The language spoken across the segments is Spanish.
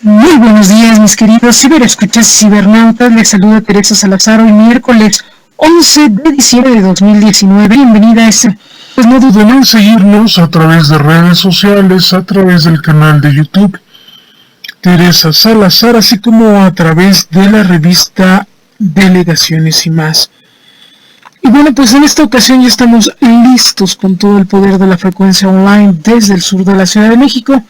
Muy buenos días, mis queridos ciberescuchas cibernautas. Les saluda Teresa Salazar hoy miércoles 11 de diciembre de 2019. Bienvenida a este. Pues no duden en seguirnos a través de redes sociales, a través del canal de YouTube Teresa Salazar, así como a través de la revista Delegaciones y más. Y bueno, pues en esta ocasión ya estamos listos con todo el poder de la frecuencia online desde el sur de la Ciudad de México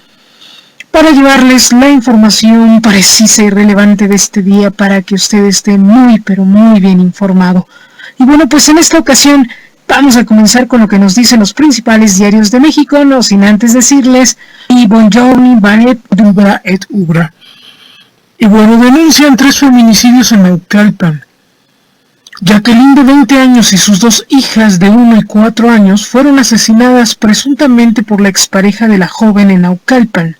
para llevarles la información precisa y relevante de este día para que usted esté muy pero muy bien informado. Y bueno, pues en esta ocasión vamos a comenzar con lo que nos dicen los principales diarios de México, no sin antes decirles y buongiorno, banet, dubra et ubra. Y bueno, denuncian 3 feminicidios en Naucalpan. Jacqueline, de 20 años, y sus 2 hijas de 1 y 4 años fueron asesinadas presuntamente por la expareja de la joven en Naucalpan.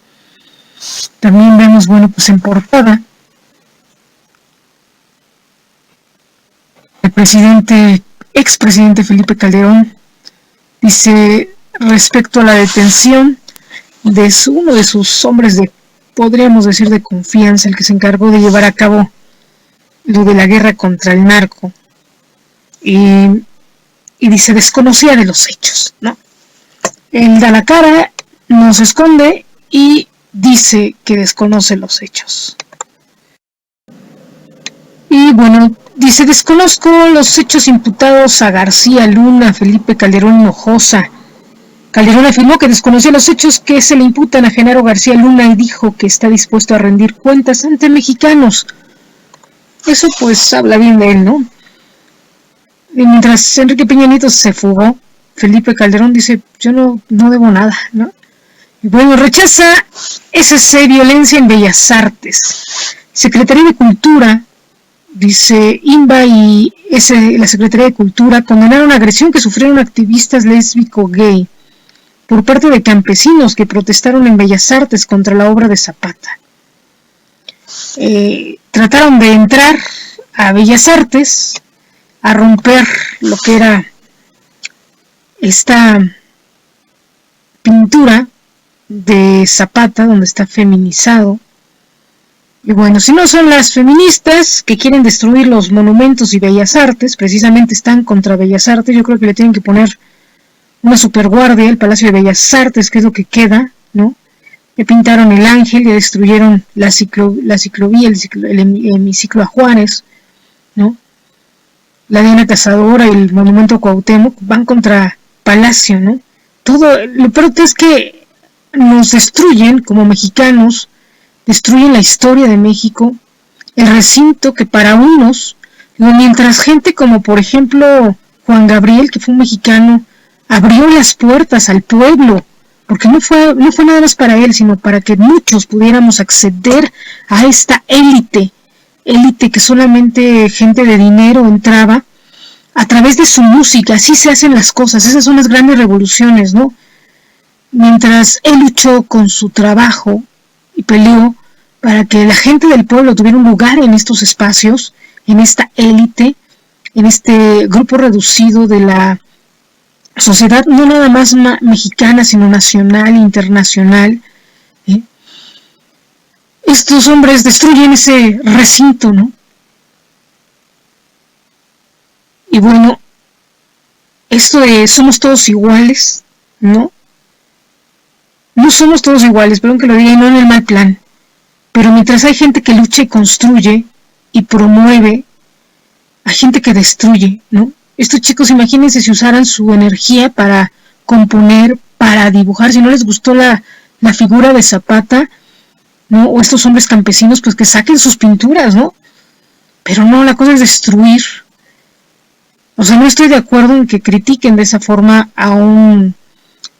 También vemos, bueno, pues en portada, el expresidente Felipe Calderón dice respecto a la detención de uno de sus hombres de, podríamos decir, de confianza, el que se encargó de llevar a cabo lo de la guerra contra el narco, y dice desconocía de los hechos, ¿no? Él da la cara, no se esconde y dice que desconoce los hechos. Y bueno, dice, desconozco los hechos imputados a García Luna, Felipe Calderón Hinojosa. Calderón afirmó que desconocía los hechos que se le imputan a Genaro García Luna y dijo que está dispuesto a rendir cuentas ante mexicanos. Eso pues habla bien de él, ¿no? Y mientras Enrique Peña Nieto se fugó, Felipe Calderón dice, yo no debo nada, ¿no? Y bueno, rechaza SC violencia en Bellas Artes. Secretaría de Cultura, dice INBA y la Secretaría de Cultura condenaron agresión que sufrieron activistas lésbico-gay por parte de campesinos que protestaron en Bellas Artes contra la obra de Zapata. Trataron de entrar a Bellas Artes a romper lo que era esta pintura de Zapata, donde está feminizado. Y bueno, si no son las feministas que quieren destruir los monumentos y Bellas Artes, precisamente están contra Bellas Artes, yo creo que le tienen que poner una superguardia al Palacio de Bellas Artes, que es lo que queda, ¿no? Le pintaron el ángel, le destruyeron la ciclovía, el hemiciclo a Juárez, ¿no? La Diana Cazadora y el monumento a Cuauhtémoc van contra Palacio, ¿no? Todo, lo peor es que nos destruyen como mexicanos, destruyen la historia de México, el recinto que para unos, mientras gente como por ejemplo Juan Gabriel, que fue un mexicano, abrió las puertas al pueblo, porque no fue nada más para él, sino para que muchos pudiéramos acceder a esta élite que solamente gente de dinero entraba a través de su música. Así se hacen las cosas, esas son las grandes revoluciones, ¿no? Mientras él luchó con su trabajo y peleó para que la gente del pueblo tuviera un lugar en estos espacios, en esta élite, en este grupo reducido de la sociedad, no nada más mexicana, sino nacional, internacional. Estos hombres destruyen ese recinto, ¿no? Y bueno, esto de somos todos iguales, ¿no? No somos todos iguales, perdón que lo diga, y no en el mal plan. Pero mientras hay gente que lucha y construye y promueve, hay gente que destruye, ¿no? Estos chicos, imagínense si usaran su energía para componer, para dibujar. Si no les gustó la figura de Zapata, ¿no? O estos hombres campesinos, pues que saquen sus pinturas, ¿no? Pero no, la cosa es destruir. O sea, no estoy de acuerdo en que critiquen de esa forma a un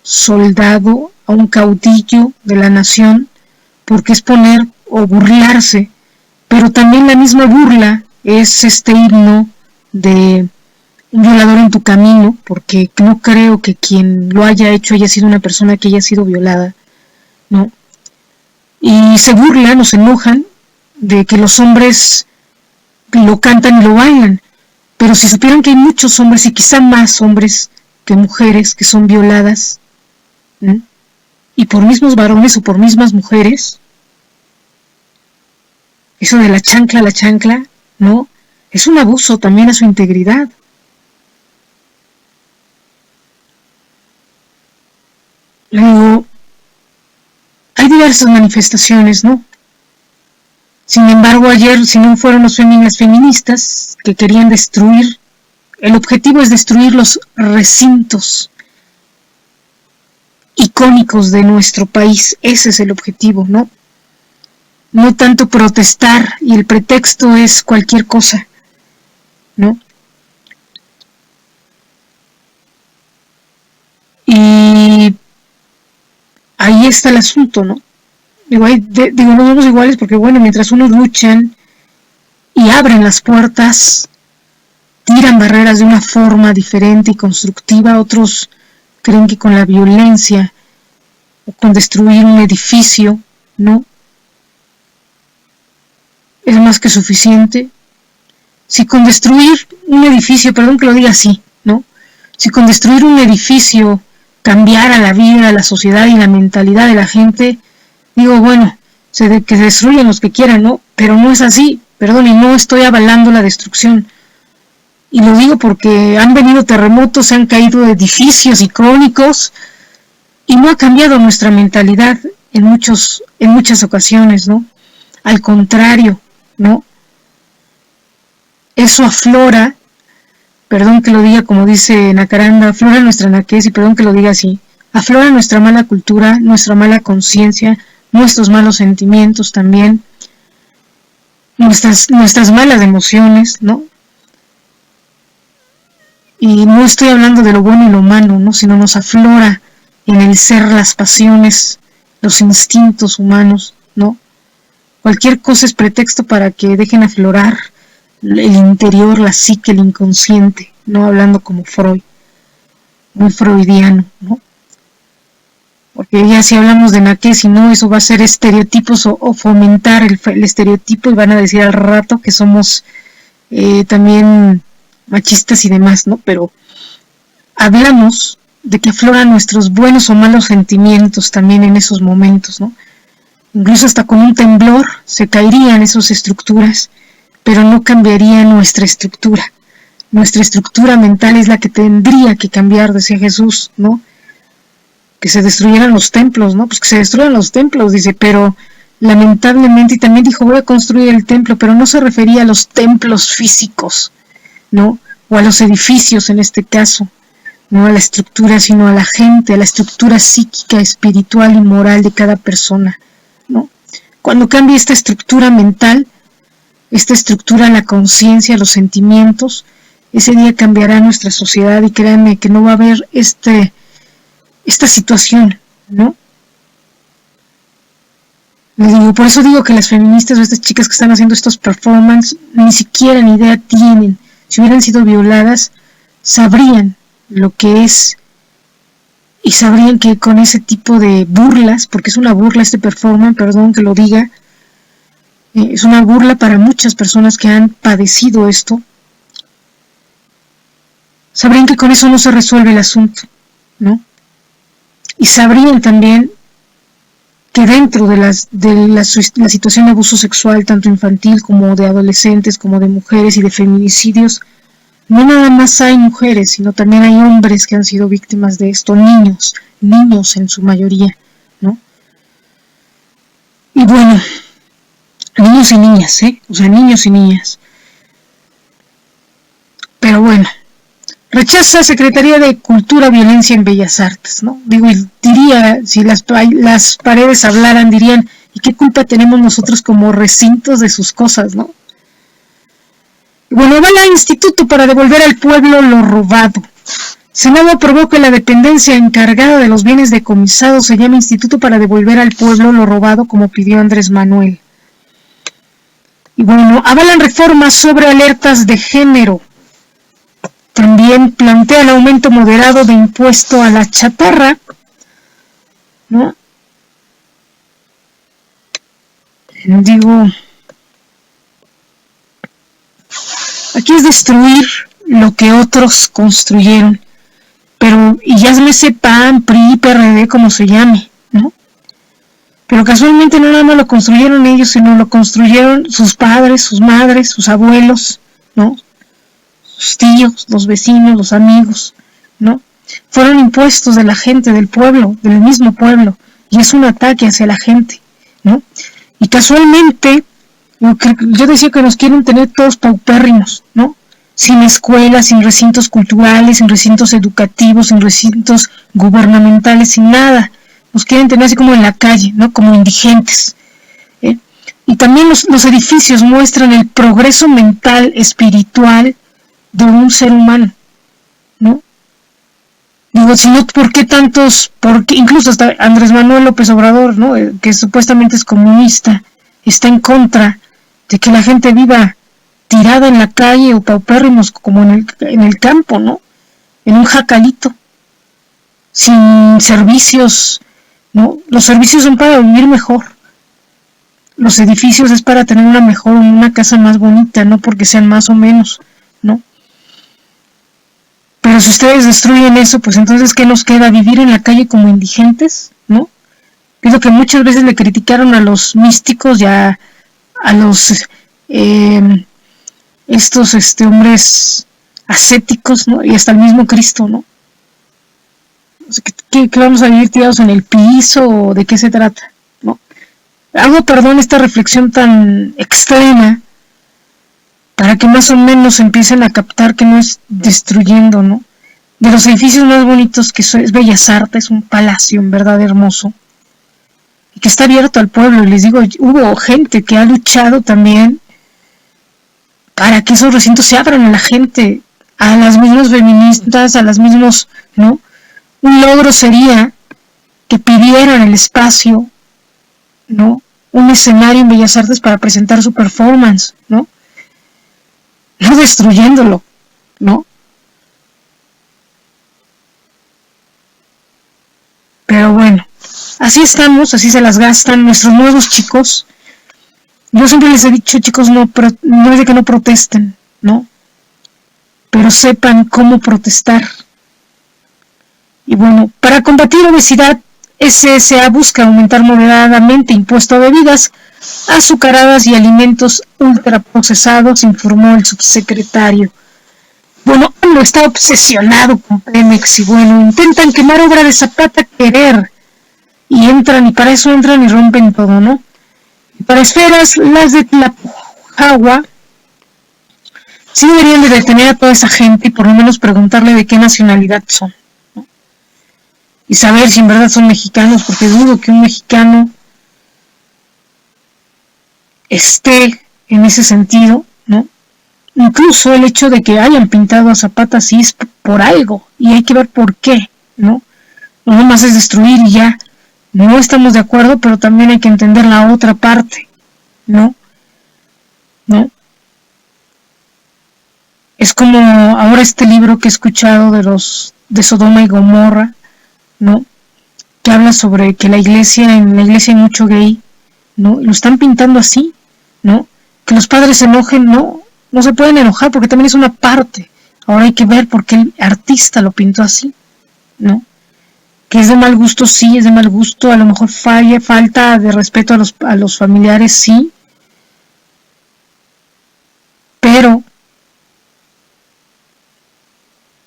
soldado, a un caudillo de la nación, porque es poner o burlarse, pero también la misma burla es este himno de un violador en tu camino, porque no creo que quien lo haya hecho haya sido una persona que haya sido violada, ¿no? Y se burlan o se enojan de que los hombres lo cantan y lo bailan, pero si supieran que hay muchos hombres y quizá más hombres que mujeres que son violadas, ¿no? Y por mismos varones o por mismas mujeres, Eso de la chancla, ¿no? Es un abuso también a su integridad. Luego, hay diversas manifestaciones, ¿no? Sin embargo, ayer, si no fueron las feministas que querían destruir, el objetivo es destruir los recintos icónicos de nuestro país. Ese es el objetivo, ¿no? No tanto protestar, y el pretexto es cualquier cosa, ¿no? Y ahí está el asunto, ¿no? Digo, no somos iguales porque, bueno, mientras unos luchan y abren las puertas, tiran barreras de una forma diferente y constructiva, otros creen que con la violencia o con destruir un edificio, ¿no? Es más que suficiente. Si con destruir un edificio, perdón que lo diga así, ¿no? Si con destruir un edificio cambiara la vida, la sociedad y la mentalidad de la gente, digo, bueno, que se destruyan los que quieran, ¿no? Pero no es así, perdón, y no estoy avalando la destrucción. Y lo digo porque han venido terremotos, se han caído edificios icónicos y no ha cambiado nuestra mentalidad en muchas ocasiones, ¿no? Al contrario, ¿no? Eso aflora, perdón que lo diga como dice Nacaranda, aflora nuestra naquez, y perdón que lo diga así, aflora nuestra mala cultura, nuestra mala conciencia, nuestros malos sentimientos también, nuestras malas emociones, ¿no? Y no estoy hablando de lo bueno y lo malo, ¿no? Sino nos aflora en el ser las pasiones, los instintos humanos, ¿no? Cualquier cosa es pretexto para que dejen aflorar el interior, la psique, el inconsciente, no hablando como Freud, muy freudiano, ¿no? Porque ya si hablamos de naquez, si no, eso va a ser estereotipos o fomentar el estereotipo, y van a decir al rato que somos también machistas y demás, ¿no? Pero hablamos de que afloran nuestros buenos o malos sentimientos también en esos momentos, ¿no? Incluso hasta con un temblor se caerían esas estructuras, pero no cambiaría nuestra estructura. Nuestra estructura mental es la que tendría que cambiar, decía Jesús, ¿no? Que se destruyeran los templos, ¿no? Pues que se destruyan los templos, dice, pero lamentablemente, y también dijo, voy a construir el templo, pero no se refería a los templos físicos, ¿no? O a los edificios en este caso, no a la estructura, sino a la gente, a la estructura psíquica, espiritual y moral de cada persona, ¿no? Cuando cambie esta estructura mental, esta estructura, la conciencia, los sentimientos, ese día cambiará nuestra sociedad, y créanme que no va a haber esta situación, ¿no? Por eso digo que las feministas o estas chicas que están haciendo estos performances ni siquiera ni idea tienen. Si hubieran sido violadas, sabrían lo que es, y sabrían que con ese tipo de burlas, porque es una burla este performance, perdón que lo diga, es una burla para muchas personas que han padecido esto, sabrían que con eso no se resuelve el asunto, ¿no? Y sabrían también que dentro de la situación de abuso sexual, tanto infantil como de adolescentes, como de mujeres y de feminicidios, no nada más hay mujeres, sino también hay hombres que han sido víctimas de esto, niños en su mayoría, ¿no? Y bueno, niños y niñas, o sea, niños y niñas. Pero bueno, rechaza Secretaría de Cultura violencia en Bellas Artes, ¿no? Digo, y diría, si las paredes hablaran, dirían, ¿y qué culpa tenemos nosotros como recintos de sus cosas, no? Bueno, avala Instituto para devolver al pueblo lo robado. Senado aprobó que la dependencia encargada de los bienes decomisados se llame Instituto para devolver al pueblo lo robado, como pidió Andrés Manuel. Y bueno, avalan reformas sobre alertas de género. También plantea el aumento moderado de impuesto a la chatarra, ¿no? Digo, aquí es destruir lo que otros construyeron, pero, y ya me PAN, PRI, PRD, como se llame, ¿no? Pero casualmente no nada más lo construyeron ellos, sino lo construyeron sus padres, sus madres, sus abuelos, ¿no? Sus tíos, los vecinos, los amigos, ¿no? Fueron impuestos de la gente, del pueblo, del mismo pueblo, y es un ataque hacia la gente, ¿no? Y casualmente, yo decía que nos quieren tener todos paupérrimos, ¿no? Sin escuelas, sin recintos culturales, sin recintos educativos, sin recintos gubernamentales, sin nada. Nos quieren tener así como en la calle, ¿no? Como indigentes. Y también los edificios muestran el progreso mental, espiritual de un ser humano, ¿no? Digo, si no, ¿por qué tantos? Porque incluso hasta Andrés Manuel López Obrador, ¿no? Que supuestamente es comunista, está en contra de que la gente viva tirada en la calle o paupérrimos como en el campo, ¿no? En un jacalito, sin servicios, ¿no? Los servicios son para vivir mejor. Los edificios es para tener una casa más bonita, no porque sean más o menos, ¿no? Pero si ustedes destruyen eso, pues entonces ¿qué nos queda? ¿Vivir en la calle como indigentes? ¿No? Es lo que muchas veces le criticaron a los místicos y a los estos hombres ascéticos, ¿no? Y hasta el mismo Cristo, ¿no? O sea, ¿qué vamos a vivir tirados en el piso? ¿O de qué se trata? ¿No? Hago, perdón, esta reflexión tan extrema para que más o menos empiecen a captar que no es destruyendo, ¿no? De los edificios más bonitos que es Bellas Artes, un palacio en verdad hermoso, y que está abierto al pueblo, y les digo, hubo gente que ha luchado también para que esos recintos se abran a la gente, a las mismas feministas, a las mismas, ¿no? Un logro sería que pidieran el espacio, ¿no? Un escenario en Bellas Artes para presentar su performance, ¿no? No destruyéndolo, ¿no? Pero bueno, así estamos, así se las gastan nuestros nuevos chicos. Yo siempre les he dicho, chicos, no es de que no protesten, ¿no? Pero sepan cómo protestar. Y bueno, para combatir obesidad, SSA busca aumentar moderadamente impuesto a bebidas azucaradas y alimentos ultraprocesados, informó el subsecretario. Bueno, AMLO está obsesionado con Pemex y bueno, intentan quemar obra de Zapata querer y para eso entran y rompen todo, ¿no? Y para esferas, las de Tlapujawa, sí deberían de detener a toda esa gente y por lo menos preguntarle de qué nacionalidad son, ¿no? Y saber si en verdad son mexicanos, porque dudo que un mexicano esté en ese sentido, ¿no? Incluso el hecho de que hayan pintado a Zapata así es por algo, y hay que ver por qué, ¿no? No nomás es destruir y ya. No estamos de acuerdo, pero también hay que entender la otra parte, ¿no? ¿No? Es como ahora este libro que he escuchado de Sodoma y Gomorra, ¿no? Que habla sobre que en la iglesia hay mucho gay, ¿no? Y lo están pintando así, ¿no? Que los padres se enojen, no se pueden enojar porque también es una parte. Ahora hay que ver por qué el artista lo pintó así, ¿no? Que es de mal gusto, sí, es de mal gusto, a lo mejor falta de respeto a los familiares, sí, pero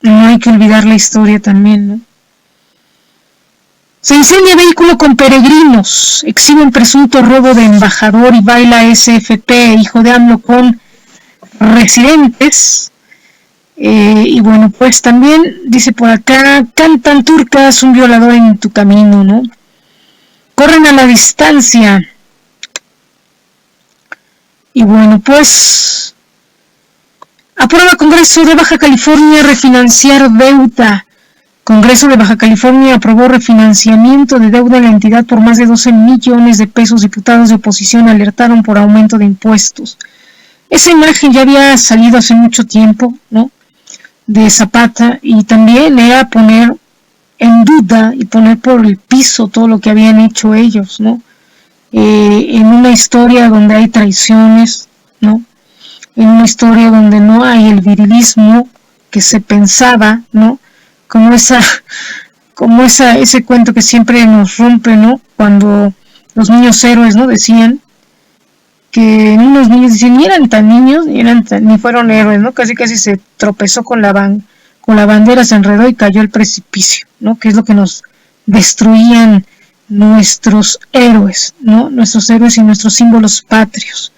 no hay que olvidar la historia también, ¿no? Se incendia vehículo con peregrinos, exhiben presunto robo de embajador y baila SFP, hijo de AMLO con residentes. Y bueno, pues también dice por acá, cantan turcas, un violador en tu camino, ¿no? Corren a la distancia. Y bueno, pues aprueba Congreso de Baja California refinanciar deuda. Congreso de Baja California aprobó refinanciamiento de deuda en la entidad por más de 12 millones de pesos. Diputados de oposición alertaron por aumento de impuestos. Esa imagen ya había salido hace mucho tiempo, ¿no? De Zapata, y también era poner en duda y poner por el piso todo lo que habían hecho ellos, ¿no? En una historia donde hay traiciones, ¿no? En una historia donde no hay el virilismo que se pensaba, ¿no? Como ese cuento que siempre nos rompe, ¿no? Cuando los niños héroes, ¿no? Decían que unos niños ni eran tan niños, ni fueron héroes, ¿no? Casi se tropezó con la bandera, se enredó y cayó al precipicio, ¿no? Que es lo que nos destruían nuestros héroes, ¿no? Nuestros héroes y nuestros símbolos patrios.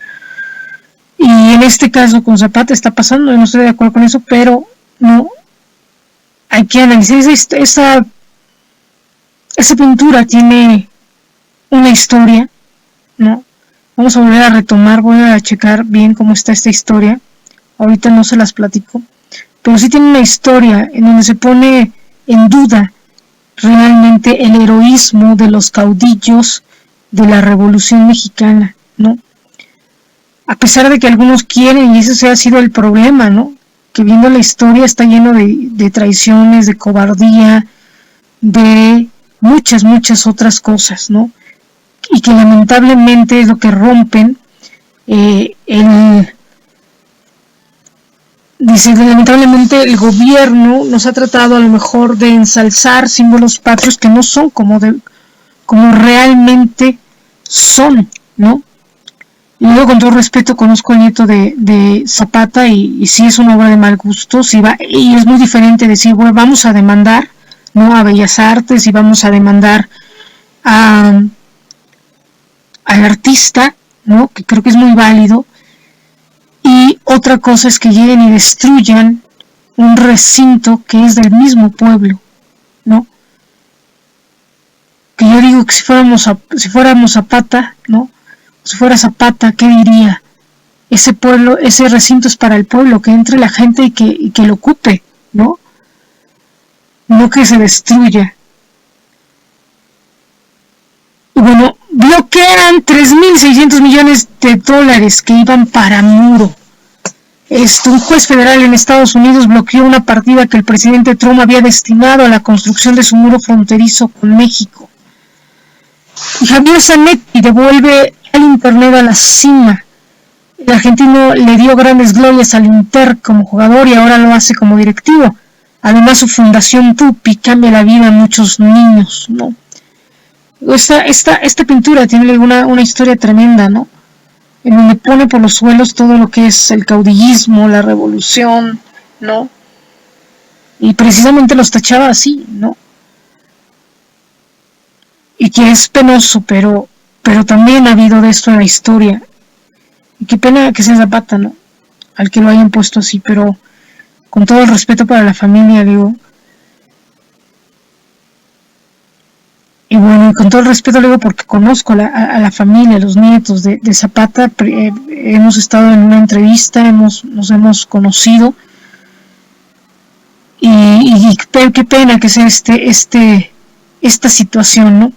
Y en este caso con Zapata está pasando, yo no estoy de acuerdo con eso, pero no hay que analizar esa pintura tiene una historia, ¿no? Vamos a volver a retomar, voy a checar bien cómo está esta historia. Ahorita no se las platico, pero sí tiene una historia en donde se pone en duda realmente el heroísmo de los caudillos de la Revolución Mexicana, ¿no? A pesar de que algunos quieren, y ese ha sido el problema, ¿no? Que viendo la historia está lleno de traiciones, de cobardía, de muchas otras cosas, ¿no? Y que lamentablemente es lo que rompen lamentablemente el gobierno nos ha tratado a lo mejor de ensalzar símbolos patrios que no son como realmente son, ¿no? Y luego, con todo respeto, conozco al nieto de Zapata y sí es una obra de mal gusto, y es muy diferente decir, bueno, vamos a demandar, ¿no? A Bellas Artes y vamos a demandar al artista, ¿no? Que creo que es muy válido. Y otra cosa es que lleguen y destruyan un recinto que es del mismo pueblo, ¿no? Que yo digo que si fuéramos Zapata, ¿no? Si fuera Zapata, ¿qué diría? Ese pueblo, ese recinto es para el pueblo, que entre la gente y que lo ocupe, ¿no? No que se destruya. Y bueno, bloquean 3.600 millones de dólares que iban para muro. Un juez federal en Estados Unidos bloqueó una partida que el presidente Trump había destinado a la construcción de su muro fronterizo con México. Y Javier Zanetti devuelve el Internet a la cima. El argentino le dio grandes glorias al Inter como jugador y ahora lo hace como directivo. Además, su fundación Tupi cambia la vida a muchos niños, ¿no? Esta pintura tiene una historia tremenda, ¿no? En donde pone por los suelos todo lo que es el caudillismo, la revolución, ¿no? Y precisamente los tachaba así, ¿no? Y que es penoso, pero también ha habido de esto en la historia. Y qué pena que sea Zapata, ¿no? Al que lo hayan puesto así, pero con todo el respeto para la familia, digo. Y bueno, con todo el respeto, digo, porque conozco a la familia, a los nietos de Zapata, hemos estado en una entrevista, nos hemos conocido. Y qué pena que sea esta situación, ¿no?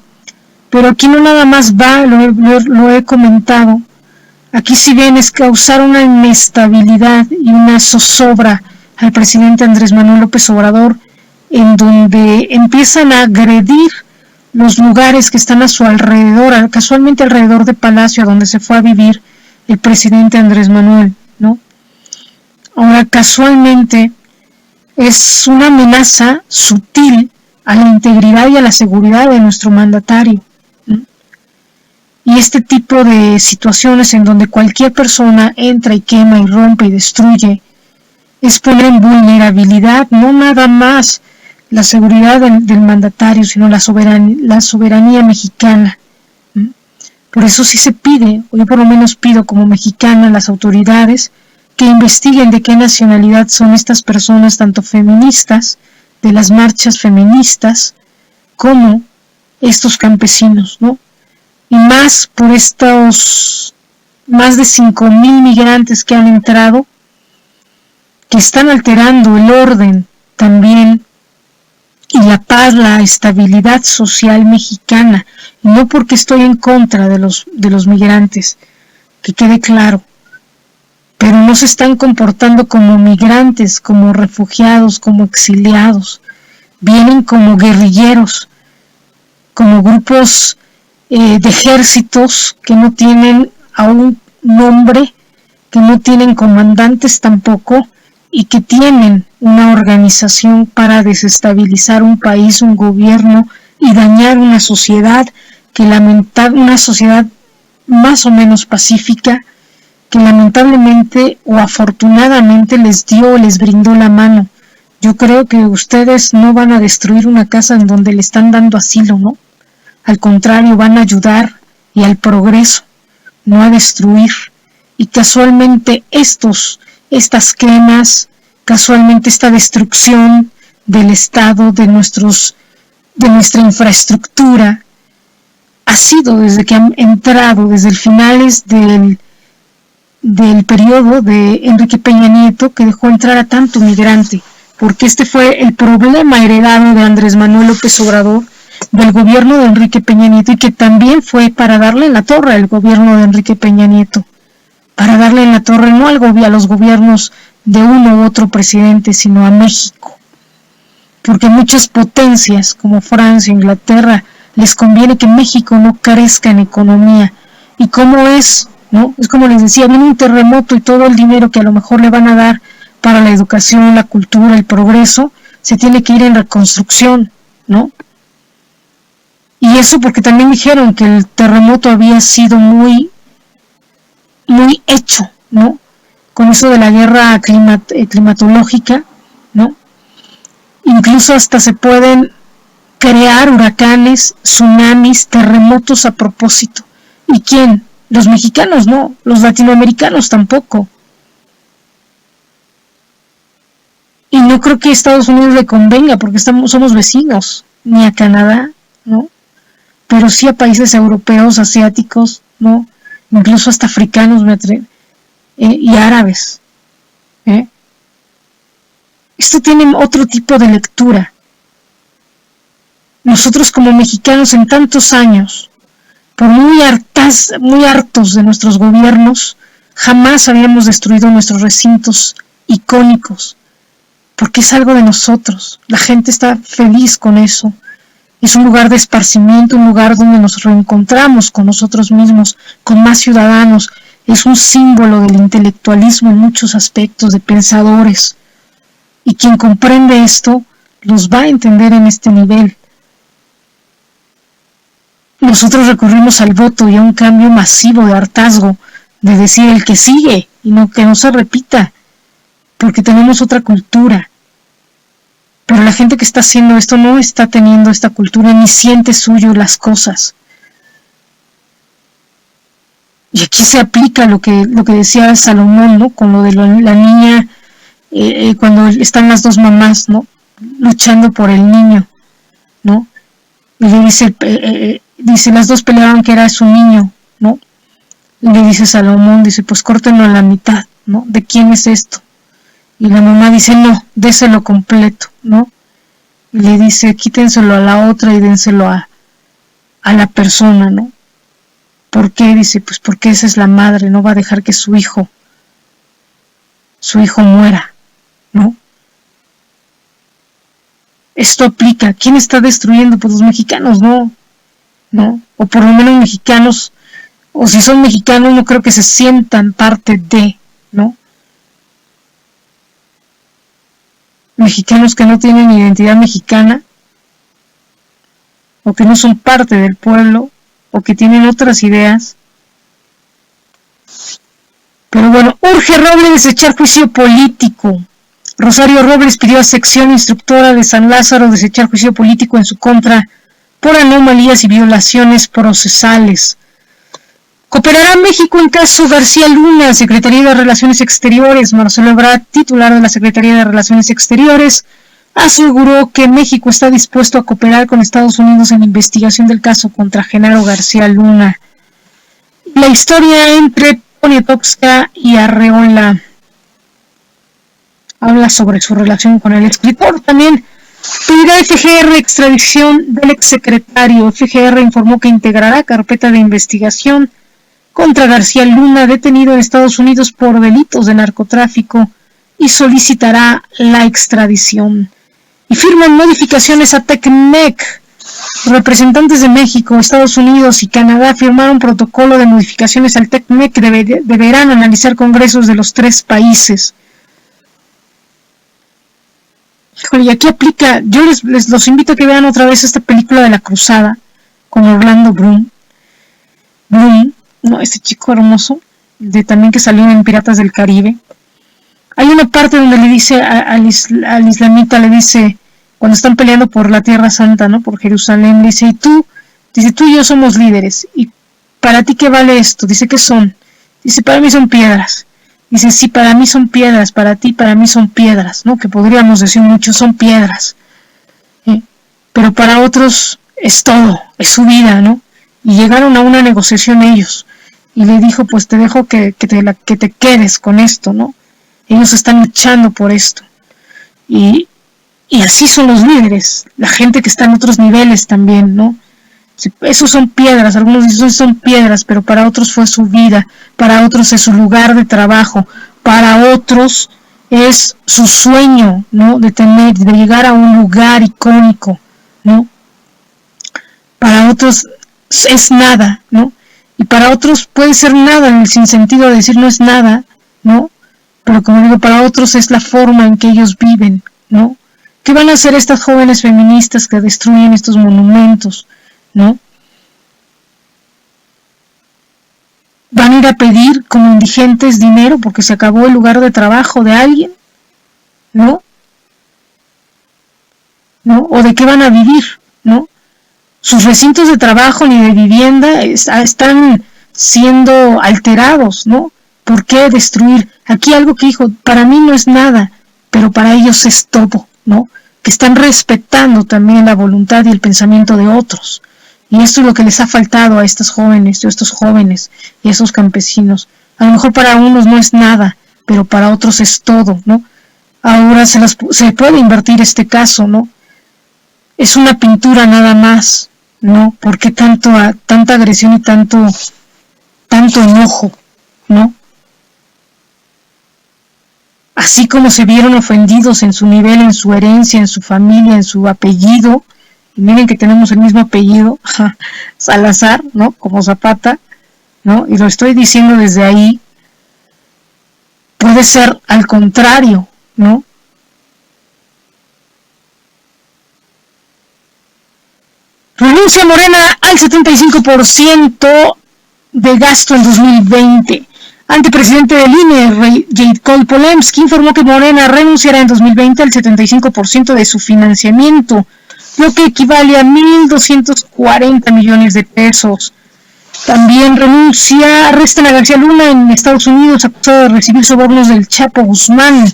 Pero aquí no nada más lo he comentado, aquí si bien es causar una inestabilidad y una zozobra al presidente Andrés Manuel López Obrador, en donde empiezan a agredir los lugares que están a su alrededor, casualmente alrededor de Palacio, a donde se fue a vivir el presidente Andrés Manuel, ¿no? Ahora, casualmente, es una amenaza sutil a la integridad y a la seguridad de nuestro mandatario, ¿no? Y este tipo de situaciones en donde cualquier persona entra y quema y rompe y destruye, es poner en vulnerabilidad no nada más la seguridad del mandatario, sino la soberanía mexicana. Por eso sí se pide, o yo por lo menos pido como mexicana a las autoridades que investiguen de qué nacionalidad son estas personas, tanto feministas, de las marchas feministas, como estos campesinos, ¿no? Y más por estos más de 5,000 migrantes que han entrado, que están alterando el orden también y la paz, la estabilidad social mexicana, y no porque estoy en contra de los migrantes, que quede claro, pero no se están comportando como migrantes, como refugiados, como exiliados, vienen como guerrilleros, como grupos de ejércitos que no tienen aún nombre, que no tienen comandantes tampoco, y que tienen una organización para desestabilizar un país, un gobierno y dañar una sociedad una sociedad más o menos pacífica, que lamentablemente o afortunadamente les brindó la mano. Yo creo que ustedes no van a destruir una casa en donde le están dando asilo, ¿no? Al contrario, van a ayudar y al progreso, no a destruir. Y casualmente estas quemas, casualmente esta destrucción del Estado, de nuestra infraestructura, ha sido desde que han entrado, desde el finales del periodo de Enrique Peña Nieto, que dejó entrar a tanto migrante, porque este fue el problema heredado de Andrés Manuel López Obrador, del gobierno de Enrique Peña Nieto, y que también fue para darle en la torre al gobierno de Enrique Peña Nieto, para darle en la torre no a los gobiernos de uno u otro presidente, sino a México, porque muchas potencias como Francia, Inglaterra, les conviene que México no crezca en economía. ¿Y cómo es? ¿No? Es como les decía, viene un terremoto y todo el dinero que a lo mejor le van a dar para la educación, la cultura, el progreso, se tiene que ir en reconstrucción, ¿no? Y eso porque también dijeron que el terremoto había sido muy hecho, ¿no? Con eso de la guerra climatológica, ¿no? Incluso hasta se pueden crear huracanes, tsunamis, terremotos a propósito. ¿Y quién? Los mexicanos no, los latinoamericanos tampoco. Y no creo que a Estados Unidos le convenga, porque somos vecinos, ni a Canadá, ¿no? Pero sí a países europeos, asiáticos, ¿no? Incluso hasta africanos, y árabes. Esto tiene otro tipo de lectura. Nosotros como mexicanos en tantos años, por muy hartos de nuestros gobiernos, jamás habíamos destruido nuestros recintos icónicos, porque es algo de nosotros. La gente está feliz con eso. Es un lugar de esparcimiento, un lugar donde nos reencontramos con nosotros mismos, con más ciudadanos. Es un símbolo del intelectualismo en muchos aspectos, de pensadores. Y quien comprende esto, los va a entender en este nivel. Nosotros recurrimos al voto y a un cambio masivo de hartazgo, de decir el que sigue y no que no se repita, porque tenemos otra cultura. Pero la gente que está haciendo esto no está teniendo esta cultura ni siente suyo las cosas. Y aquí se aplica lo que decía Salomón, ¿no? Con lo de la niña, cuando están las dos mamás, ¿no? Luchando por el niño, ¿no? Y le dice, las dos peleaban que era su niño, ¿no? Y le dice Salomón, dice, pues córtenlo a la mitad, ¿no? ¿De quién es esto? Y la mamá dice, no, déselo completo, ¿no? Y le dice, quítenselo a la otra y dénselo a la persona, ¿no? ¿Por qué? Dice, pues porque esa es la madre, no va a dejar que su hijo muera, ¿no? Esto aplica. ¿Quién está destruyendo? Pues los mexicanos, ¿no? O por lo menos mexicanos, o si son mexicanos, no creo que se sientan parte de, ¿no? Mexicanos que no tienen identidad mexicana, o que no son parte del pueblo, o que tienen otras ideas. Pero bueno, urge Robles desechar juicio político. Rosario Robles pidió a sección instructora de San Lázaro desechar juicio político en su contra por anomalías y violaciones procesales. Cooperará México en caso García Luna. Secretaría de Relaciones Exteriores. Marcelo Ebrard, titular de la Secretaría de Relaciones Exteriores, aseguró que México está dispuesto a cooperar con Estados Unidos en la investigación del caso contra Genaro García Luna. La historia entre Poniatowska y Arreola habla sobre su relación con el escritor. También pedirá FGR extradición del exsecretario. FGR informó que integrará carpeta de investigación contra García Luna, detenido en Estados Unidos por delitos de narcotráfico, y solicitará la extradición. Y firman modificaciones a TECMEC. Representantes de México, Estados Unidos y Canadá firmaron protocolo de modificaciones al TECMEC que deberán analizar congresos de los tres países. Híjole, y aquí aplica, yo les los invito a que vean otra vez esta película de La Cruzada, con Orlando Bloom, ¿no? Este chico hermoso, también que salió en Piratas del Caribe. Hay una parte donde le dice al islamita, le dice, cuando están peleando por la Tierra Santa, ¿no? Por Jerusalén, le dice, tú y yo somos líderes, y ¿para ti qué vale esto? Dice, ¿qué son? Dice, para mí son piedras. Dice, sí, para mí son piedras, para ti, para mí son piedras, ¿no? Que podríamos decir mucho, son piedras. Pero para otros es todo, es su vida, ¿no? Y llegaron a una negociación ellos. Y le dijo, pues te dejo que te quedes con esto, ¿no? Ellos están luchando por esto. Y así son los líderes, la gente que está en otros niveles también, ¿no? Esos son piedras, algunos dicen son piedras, pero para otros fue su vida, para otros es su lugar de trabajo, para otros es su sueño, ¿no? De llegar a un lugar icónico, ¿no? Para otros es nada, ¿no? Y para otros puede ser nada en el sinsentido de decir no es nada, ¿no? Pero como digo, para otros es la forma en que ellos viven, ¿no? ¿Qué van a hacer estas jóvenes feministas que destruyen estos monumentos, ¿no? ¿Van a ir a pedir como indigentes dinero porque se acabó el lugar de trabajo de alguien? ¿No? ¿O de qué van a vivir? ¿No? Sus recintos de trabajo ni de vivienda están siendo alterados, ¿no? ¿Por qué destruir? Aquí algo que dijo, para mí no es nada, pero para ellos es todo, ¿no? Que están respetando también la voluntad y el pensamiento de otros. Y esto es lo que les ha faltado a estas jóvenes, a estos jóvenes y a estos campesinos. A lo mejor para unos no es nada, pero para otros es todo, ¿no? Ahora se puede invertir este caso, ¿no? Es una pintura nada más, ¿no? ¿Por qué tanta agresión y tanto enojo, ¿no? Así como se vieron ofendidos en su nivel, en su herencia, en su familia, en su apellido, y miren que tenemos el mismo apellido, Salazar, ¿no? Como Zapata, ¿no? Y lo estoy diciendo desde ahí, puede ser al contrario, ¿no? Renuncia Morena al 75% de gasto en 2020. Antepresidente del INE, Jacob Polemski, informó que Morena renunciará en 2020 al 75% de su financiamiento, lo que equivale a 1.240 millones de pesos. También arrestan a García Luna en Estados Unidos, acusado de recibir sobornos del Chapo Guzmán.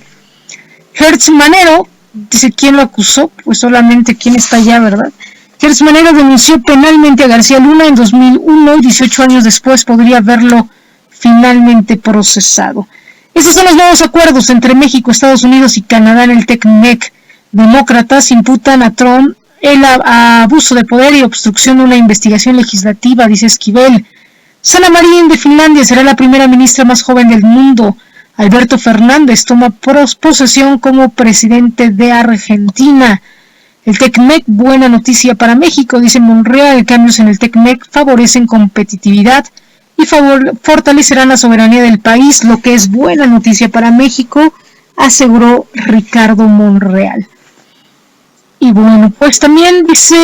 Hertz Manero, dice quién lo acusó, pues solamente quién está allá, ¿verdad? Hertz Manero denunció penalmente a García Luna en 2001 y 18 años después podría verlo finalmente procesado. Estos son los nuevos acuerdos entre México, Estados Unidos y Canadá en el TECMEC. Demócratas imputan a Trump el abuso de poder y obstrucción de una investigación legislativa, dice Esquivel. Sanna Marin de Finlandia será la primera ministra más joven del mundo. Alberto Fernández toma posesión como presidente de Argentina. El TECMEC, buena noticia para México, dice Monreal. Cambios en el TECMEC favorecen competitividad y fortalecerán la soberanía del país, lo que es buena noticia para México, aseguró Ricardo Monreal. Y bueno, pues también dice,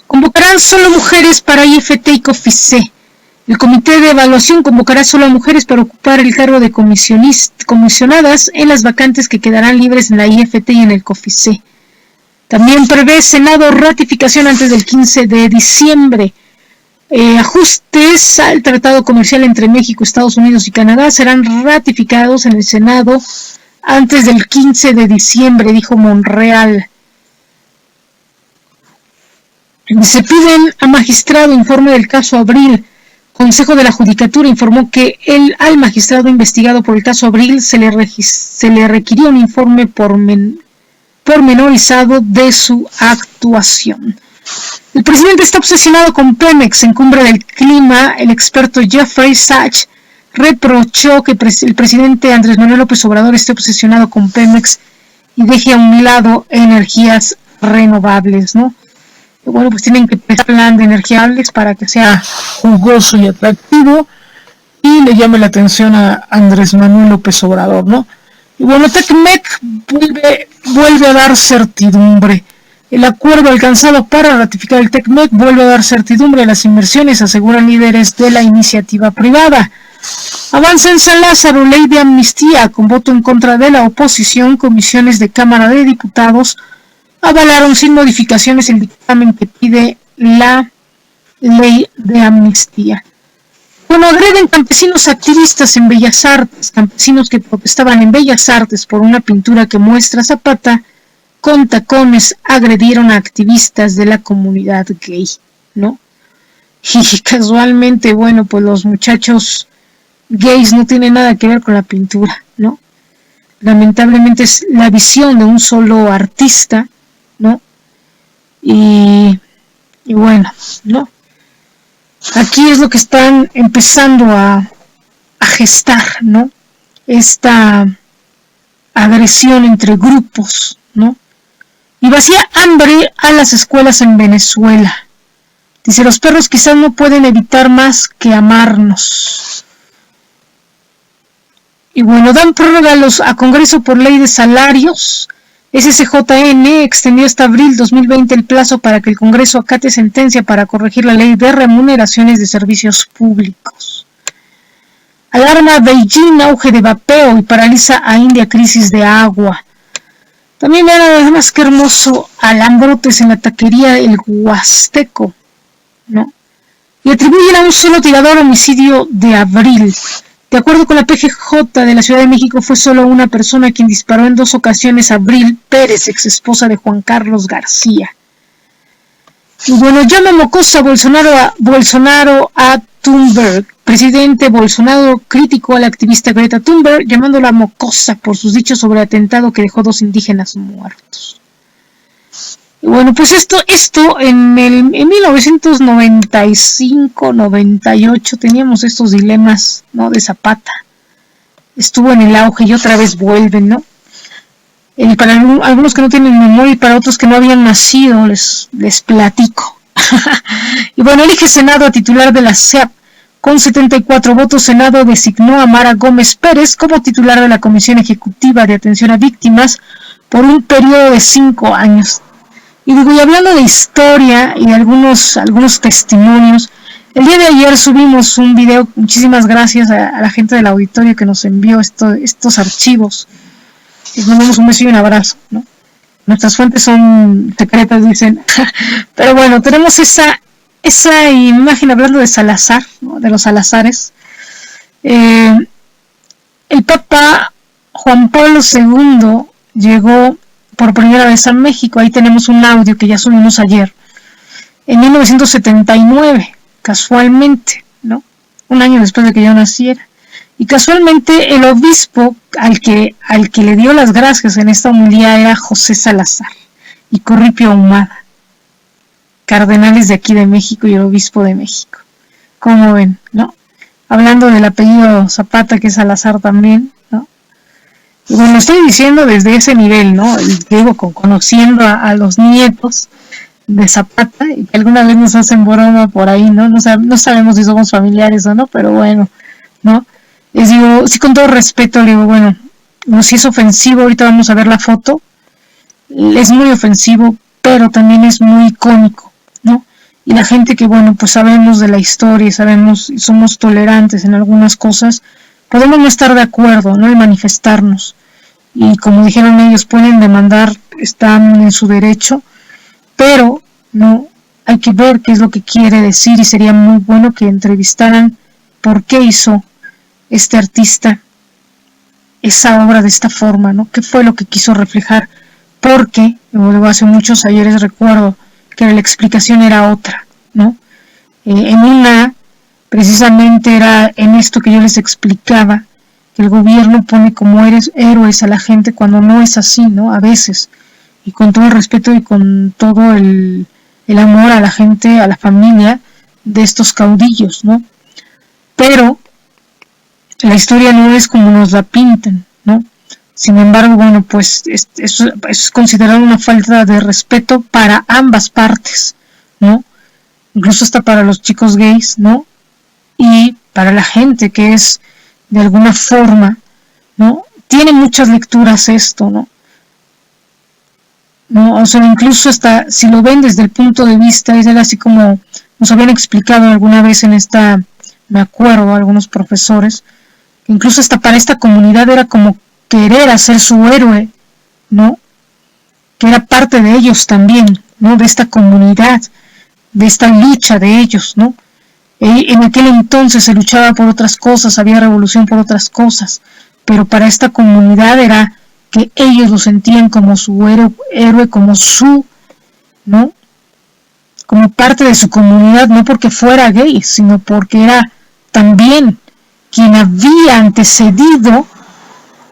convocarán solo mujeres para IFT y COFICE. El comité de evaluación convocará solo a mujeres para ocupar el cargo de comisionadas en las vacantes que quedarán libres en la IFT y en el COFICE. También prevé Senado ratificación antes del 15 de diciembre. Ajustes al tratado comercial entre México, Estados Unidos y Canadá serán ratificados en el Senado antes del 15 de diciembre, dijo Monreal. Se piden a magistrado informe del caso Abril. Consejo de la Judicatura informó que al magistrado investigado por el caso Abril se le requirió un informe pormenorizado de su actuación. El presidente está obsesionado con Pemex. En Cumbre del Clima, el experto Jeffrey Sachs reprochó que el presidente Andrés Manuel López Obrador esté obsesionado con Pemex y deje a un lado energías renovables, ¿no? Y bueno, pues tienen que empezar un plan de energías renovables para que sea jugoso y atractivo y le llame la atención a Andrés Manuel López Obrador, ¿no? Y bueno, TECMEC vuelve a dar certidumbre. El acuerdo alcanzado para ratificar el TECMEC vuelve a dar certidumbre a las inversiones, aseguran líderes de la iniciativa privada. Avanza en San Lázaro, ley de amnistía, con voto en contra de la oposición. Comisiones de Cámara de Diputados avalaron sin modificaciones el dictamen que pide la ley de amnistía. Bueno, agreden campesinos activistas en Bellas Artes, campesinos que protestaban en Bellas Artes por una pintura que muestra a Zapata con tacones, agredieron a activistas de la comunidad gay, ¿no? Y casualmente, bueno, pues los muchachos gays no tienen nada que ver con la pintura, ¿no? Lamentablemente es la visión de un solo artista, ¿no? Y bueno, ¿no? Aquí es lo que están empezando a gestar, ¿no? Esta agresión entre grupos, ¿no? Y vacía hambre a las escuelas en Venezuela. Dice, los perros quizás no pueden evitar más que amarnos. Y bueno, dan prórroga a Congreso por ley de salarios. SCJN extendió hasta abril 2020 el plazo para que el Congreso acate sentencia para corregir la ley de remuneraciones de servicios públicos. Alarma Beijing, auge de vapeo y paraliza a India crisis de agua. También vean nada más que hermoso, alambrotes en la taquería El Huasteco, ¿no? Y atribuyen a un solo tirador homicidio de abril. De acuerdo con la PGJ de la Ciudad de México, fue solo una persona quien disparó en 2 ocasiones a Abril Pérez, ex esposa de Juan Carlos García. Y bueno, llama mocosa Bolsonaro a Thunberg. Presidente Bolsonaro criticó a la activista Greta Thunberg, llamándola mocosa por sus dichos sobre el atentado que dejó 2 indígenas muertos. Y bueno, pues esto en 1995-98 teníamos estos dilemas, ¿no? De Zapata. Estuvo en el auge y otra vez vuelven, ¿no? Para algunos que no tienen memoria y para otros que no habían nacido, les platico. Y bueno, elige Senado a titular de la SEAP. Con 74 votos, Senado designó a Mara Gómez Pérez como titular de la Comisión Ejecutiva de Atención a Víctimas por un periodo de 5 años. Y digo, y hablando de historia y de algunos testimonios, el día de ayer subimos un video, muchísimas gracias a la gente del auditorio que nos envió estos archivos. Les mandamos un beso y un abrazo, ¿no? Nuestras fuentes son secretas, dicen. Pero bueno, tenemos esa imagen hablando de Salazar, ¿no? De los Salazares. El Papa Juan Pablo II llegó por primera vez a México. Ahí tenemos un audio que ya subimos ayer. En 1979, casualmente, ¿no? Un año después de que yo naciera. Y casualmente el obispo al que le dio las gracias en esta homilía era José Salazar y Corripio Ahumada, cardenales de aquí de México y el obispo de México. ¿Cómo ven, no? Hablando del apellido Zapata, que es Salazar también, ¿no? Y bueno, estoy diciendo desde ese nivel, ¿no? Y digo, conociendo a los nietos de Zapata, y que alguna vez nos hacen broma por ahí, ¿no? No sabemos si somos familiares o no, pero bueno, ¿no? Les digo, sí, con todo respeto, le digo, bueno, no, si es ofensivo, ahorita vamos a ver la foto, es muy ofensivo, pero también es muy icónico, ¿no? Y la gente que, bueno, pues sabemos de la historia, somos tolerantes en algunas cosas, podemos no estar de acuerdo, ¿no? Y manifestarnos. Y como dijeron ellos, pueden demandar, están en su derecho, pero no, hay que ver qué es lo que quiere decir y sería muy bueno que entrevistaran por qué hizo este artista esa obra de esta forma, ¿no? ¿Qué fue lo que quiso reflejar? Porque, luego hace muchos ayeres recuerdo que la explicación era otra, ¿no? En una, precisamente era en esto que yo les explicaba, que el gobierno pone como héroes a la gente cuando no es así, ¿no? A veces, y con todo el respeto y con todo el amor a la gente, a la familia de estos caudillos, ¿no? Pero la historia no es como nos la pintan, ¿no? Sin embargo, bueno, pues es considerado una falta de respeto para ambas partes, ¿no? Incluso hasta para los chicos gays, ¿no? Y para la gente que es de alguna forma, ¿no? Tiene muchas lecturas esto, ¿no? ¿no? O sea, incluso hasta si lo ven desde el punto de vista, es así como nos habían explicado alguna vez en esta, me acuerdo, algunos profesores, que incluso hasta para esta comunidad era como querer hacer su héroe, ¿no? Que era parte de ellos también, ¿no? De esta comunidad, de esta lucha de ellos, ¿no? En aquel entonces se luchaba por otras cosas, había revolución por otras cosas, pero para esta comunidad era que ellos lo sentían como su héroe, como su, ¿no? Como parte de su comunidad, no porque fuera gay, sino porque era también quien había antecedido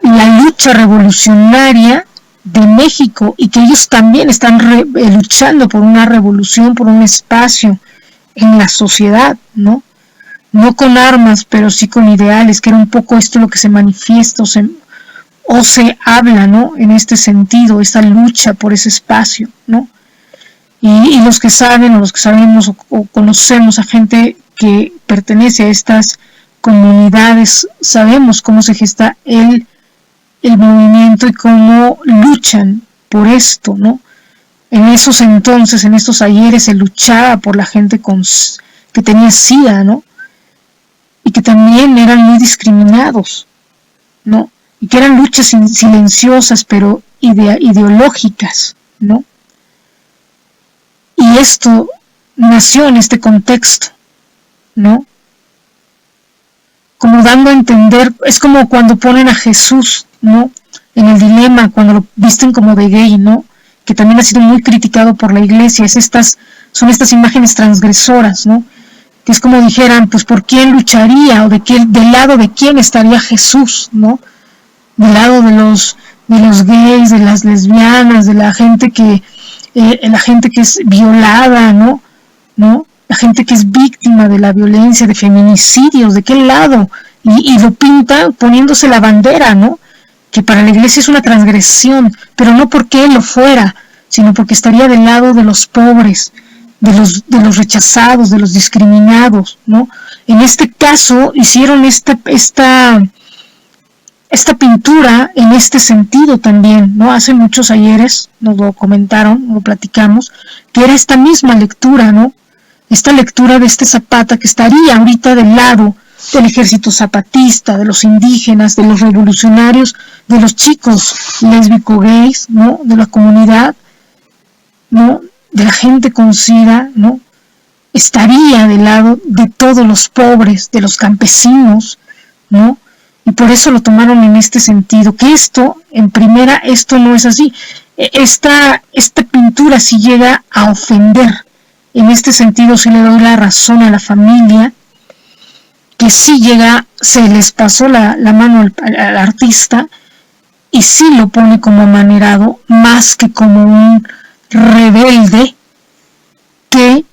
la lucha revolucionaria de México y que ellos también están luchando por una revolución, por un espacio en la sociedad, ¿no? No con armas, pero sí con ideales, que era un poco esto lo que se manifiesta o se habla, ¿no? En este sentido, esta lucha por ese espacio, ¿no? Y los que saben o los que sabemos o conocemos a gente que pertenece a estas comunidades, sabemos cómo se gesta el movimiento y cómo luchan por esto, ¿no? En esos entonces, en estos ayeres, se luchaba por la gente que tenía SIDA, ¿no? Y que también eran muy discriminados, ¿no? Y que eran luchas silenciosas, pero ideológicas, ¿no? Y esto nació en este contexto, ¿no? Como dando a entender, es como cuando ponen a Jesús, ¿no? En el dilema, cuando lo visten como de gay, ¿no? Que también ha sido muy criticado por la iglesia, son estas imágenes transgresoras, ¿no? Que es como dijeran, pues ¿por quién lucharía? O del lado de quién estaría Jesús, ¿no? Del lado de los gays, de las lesbianas, de la gente que es violada, ¿no? La gente que es víctima de la violencia, de feminicidios, ¿de qué lado? Y lo pinta poniéndose la bandera, ¿no? Que para la iglesia es una transgresión, pero no porque él lo fuera, sino porque estaría del lado de los pobres, de los rechazados, de los discriminados, ¿no? En este caso hicieron esta pintura en este sentido también, ¿no? Hace muchos ayeres nos lo comentaron, lo platicamos, que era esta misma lectura, ¿no? Esta lectura de este Zapata que estaría ahorita del lado del ejército zapatista, de los indígenas, de los revolucionarios, de los chicos lésbico-gays, ¿no? De la comunidad, ¿no? De la gente con SIDA, ¿no? Estaría del lado de todos los pobres, de los campesinos, ¿no? Y por eso lo tomaron en este sentido, que esto no es así. Esta pintura sí llega a ofender. En este sentido sí le doy la razón a la familia, que sí se les pasó la mano al artista y sí lo pone como amanerado, más que como un rebelde que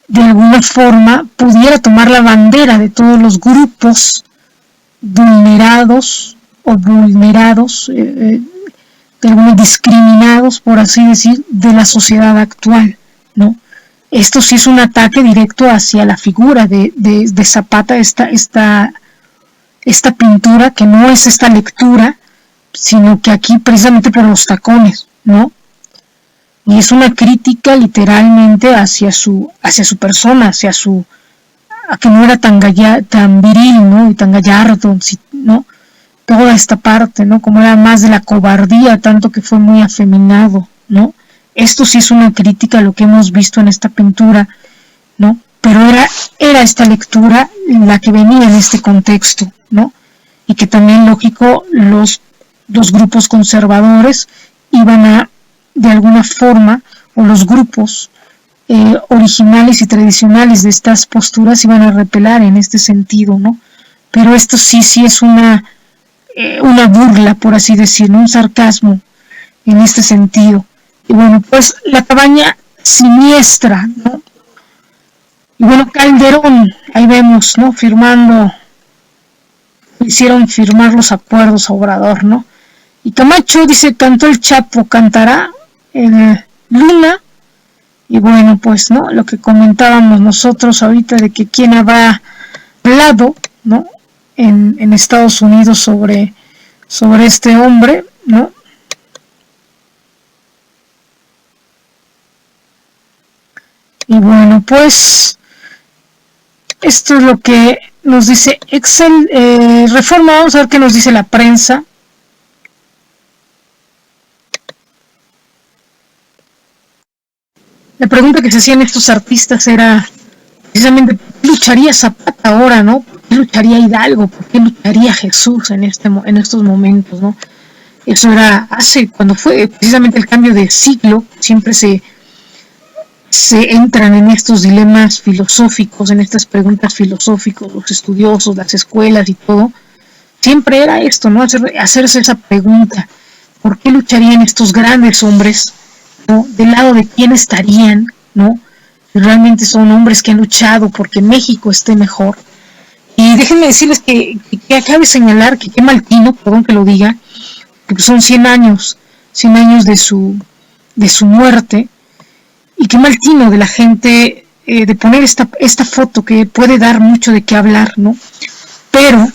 de alguna forma pudiera tomar la bandera de todos los grupos vulnerados, discriminados, por así decir, de la sociedad actual, ¿no? Esto sí es un ataque directo hacia la figura de Zapata, esta pintura, que no es esta lectura, sino que aquí precisamente por los tacones, ¿no? Y es una crítica literalmente hacia su persona, a que no era tan viril, ¿no? Y tan gallardo, ¿no? Toda esta parte, ¿no? Como era más de la cobardía, tanto que fue muy afeminado, ¿no? Esto sí es una crítica a lo que hemos visto en esta pintura, ¿no? Pero era esta lectura la que venía en este contexto, ¿no? Y que también, lógico, los grupos conservadores iban a, de alguna forma, o los grupos originales y tradicionales de estas posturas iban a repelar en este sentido, ¿no? Pero esto sí es una burla, por así decirlo, un sarcasmo en este sentido. Y bueno, pues la cabaña siniestra, ¿no? Y bueno, Calderón, ahí vemos, ¿no? Hicieron firmar los acuerdos a Obrador, ¿no? Y Camacho dice, cantó el Chapo, cantará Luna. Y bueno, pues, ¿no? Lo que comentábamos nosotros ahorita de que quién habrá hablado, ¿no? En Estados Unidos sobre este hombre, ¿no? Y bueno, pues esto es lo que nos dice Excel, Reforma. Vamos a ver qué nos dice la prensa. La pregunta que se hacían estos artistas era precisamente ¿por qué lucharía Zapata ahora, no? ¿Por qué lucharía Hidalgo? ¿Por qué lucharía Jesús en estos momentos, no? Eso era cuando fue precisamente el cambio de siglo, siempre se entran en estos dilemas filosóficos, en estas preguntas filosóficas, los estudiosos, las escuelas y todo. Siempre era esto, ¿no? Hacerse esa pregunta. ¿Por qué lucharían estos grandes hombres? ¿No? ¿Del lado de quién estarían? ¿No? Realmente son hombres que han luchado porque México esté mejor. Y déjenme decirles que cabe señalar que qué maltino, perdón que lo diga, porque son 100 años de su muerte, y qué maltino de la gente de poner esta foto que puede dar mucho de qué hablar, ¿no? Pero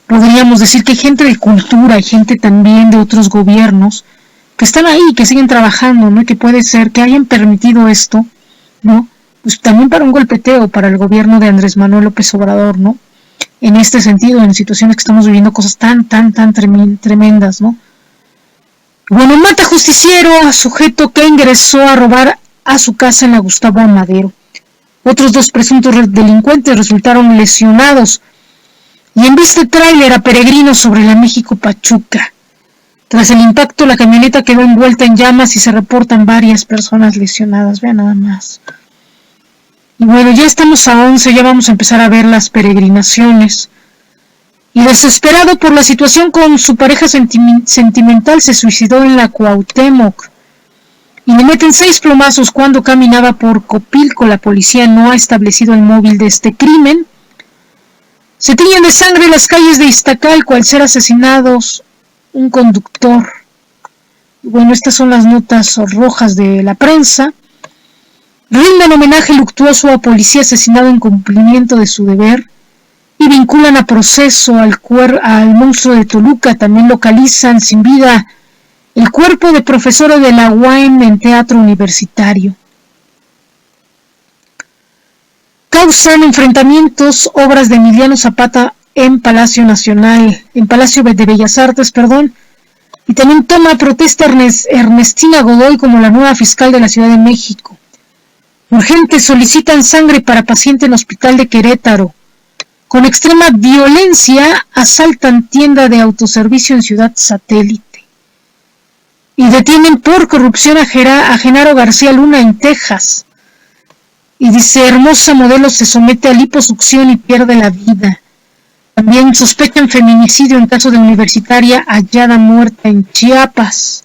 podríamos decir que hay gente de cultura, hay gente también de otros gobiernos que están ahí, que siguen trabajando, ¿no? Y que puede ser que hayan permitido esto, ¿no? Pues también para un golpeteo para el gobierno de Andrés Manuel López Obrador, ¿no? En este sentido, en situaciones que estamos viviendo cosas tan tremendas, ¿no? Bueno, mata justiciero a sujeto que ingresó a robar a su casa en la Gustavo Amadero. Otros 2 presuntos delincuentes resultaron lesionados y embiste tráiler a peregrinos sobre la México-Pachuca. Tras el impacto, la camioneta quedó envuelta en llamas y se reportan varias personas lesionadas. Vean nada más. Y bueno, ya estamos a 11, ya vamos a empezar a ver las peregrinaciones. Y desesperado por la situación con su pareja sentimental, se suicidó en la Cuauhtémoc. Y le meten 6 plomazos cuando caminaba por Copilco. La policía no ha establecido el móvil de este crimen. Se tiñen de sangre las calles de Iztacalco al ser asesinados un conductor. Y bueno, estas son las notas rojas de la prensa. Rinden homenaje luctuoso a policía asesinado en cumplimiento de su deber. Y vinculan a proceso al monstruo de Toluca. También localizan sin vida el cuerpo de profesora de la UAM en teatro universitario. Causan enfrentamientos obras de Emiliano Zapata en Palacio de Bellas Artes, y también toma protesta Ernestina Godoy como la nueva fiscal de la Ciudad de México. Urgentes solicitan sangre para paciente en hospital de Querétaro. Con extrema violencia asaltan tienda de autoservicio en Ciudad Satélite. Y detienen por corrupción a Genaro García Luna en Texas. Y dice, hermosa modelo se somete a liposucción y pierde la vida. También sospechan feminicidio en caso de universitaria hallada muerta en Chiapas.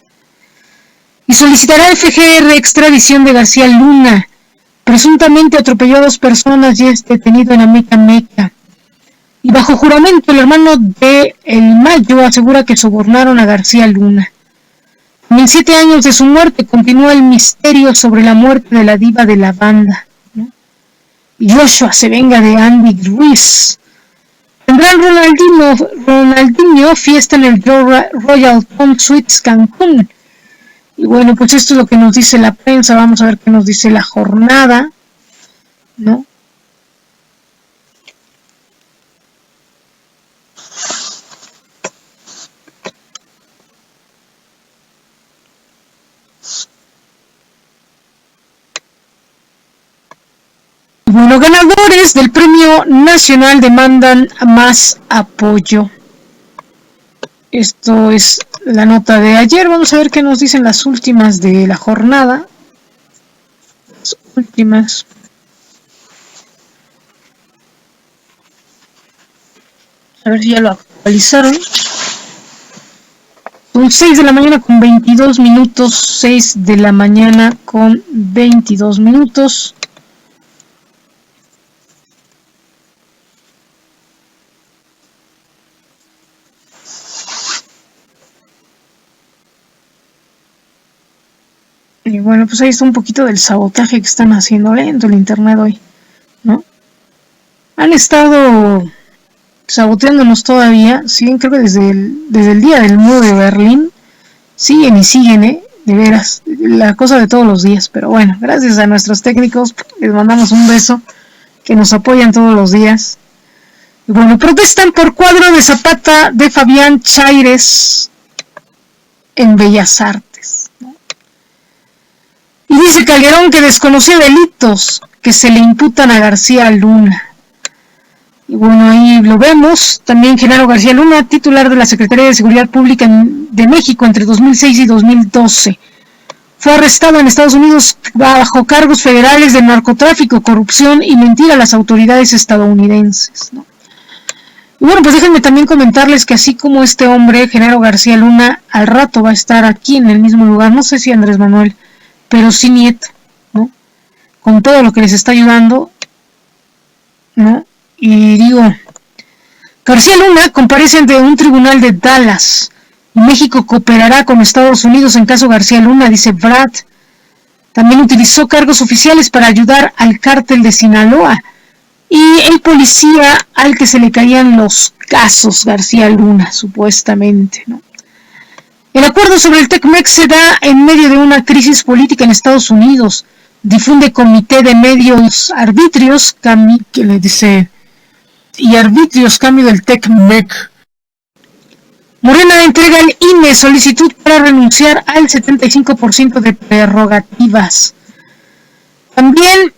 Y solicitará FGR extradición de García Luna. Presuntamente atropelló a 2 personas y es detenido en Ameca. Y bajo juramento, el hermano de El Mayo asegura que sobornaron a García Luna. En 7 años de su muerte continúa el misterio sobre la muerte de la diva de la banda, ¿no? Y Joshua se venga de Andy Ruiz. Tendrán Ronaldinho fiesta en el Royal Palm Suites Cancún. Y bueno, pues esto es lo que nos dice la prensa. Vamos a ver qué nos dice La Jornada, ¿no? Bueno, ganadores del Premio Nacional demandan más apoyo. Esto es la nota de ayer. Vamos a ver qué nos dicen las últimas de la jornada. Las últimas. A ver si ya lo actualizaron. Son 6 de la mañana con 22 minutos. 6 de la mañana con 22 minutos. Y bueno, pues ahí está un poquito del sabotaje que están haciendo lento el internet hoy, ¿no? Han estado saboteándonos todavía, siguen, creo que desde el día del muro de Berlín, siguen y siguen, de veras, la cosa de todos los días. Pero bueno, gracias a nuestros técnicos, les mandamos un beso, que nos apoyan todos los días. Y bueno, protestan por cuadro de Zapata de Fabián Chaires en Bellas Artes, ¿no? Y dice Calderón que desconocía delitos que se le imputan a García Luna. Y bueno, ahí lo vemos. También Genaro García Luna, titular de la Secretaría de Seguridad Pública de México entre 2006 y 2012. Fue arrestado en Estados Unidos bajo cargos federales de narcotráfico, corrupción y mentira a las autoridades estadounidenses, ¿no? Y bueno, pues déjenme también comentarles que así como este hombre, Genaro García Luna, al rato va a estar aquí en el mismo lugar, no sé si Andrés Manuel, pero sí Nieto, ¿no? Con todo lo que les está ayudando, ¿no? Y digo, García Luna comparece ante un tribunal de Dallas. México cooperará con Estados Unidos en caso García Luna, dice Brad. También utilizó cargos oficiales para ayudar al cártel de Sinaloa. Y el policía al que se le caían los casos, García Luna, supuestamente, ¿no? El acuerdo sobre el TECMEC se da en medio de una crisis política en Estados Unidos. Difunde Comité de Medios Arbitrios, que le dice, y arbitrios, cambio del TECMEC. Morena entrega al INE solicitud para renunciar al 75% de prerrogativas. También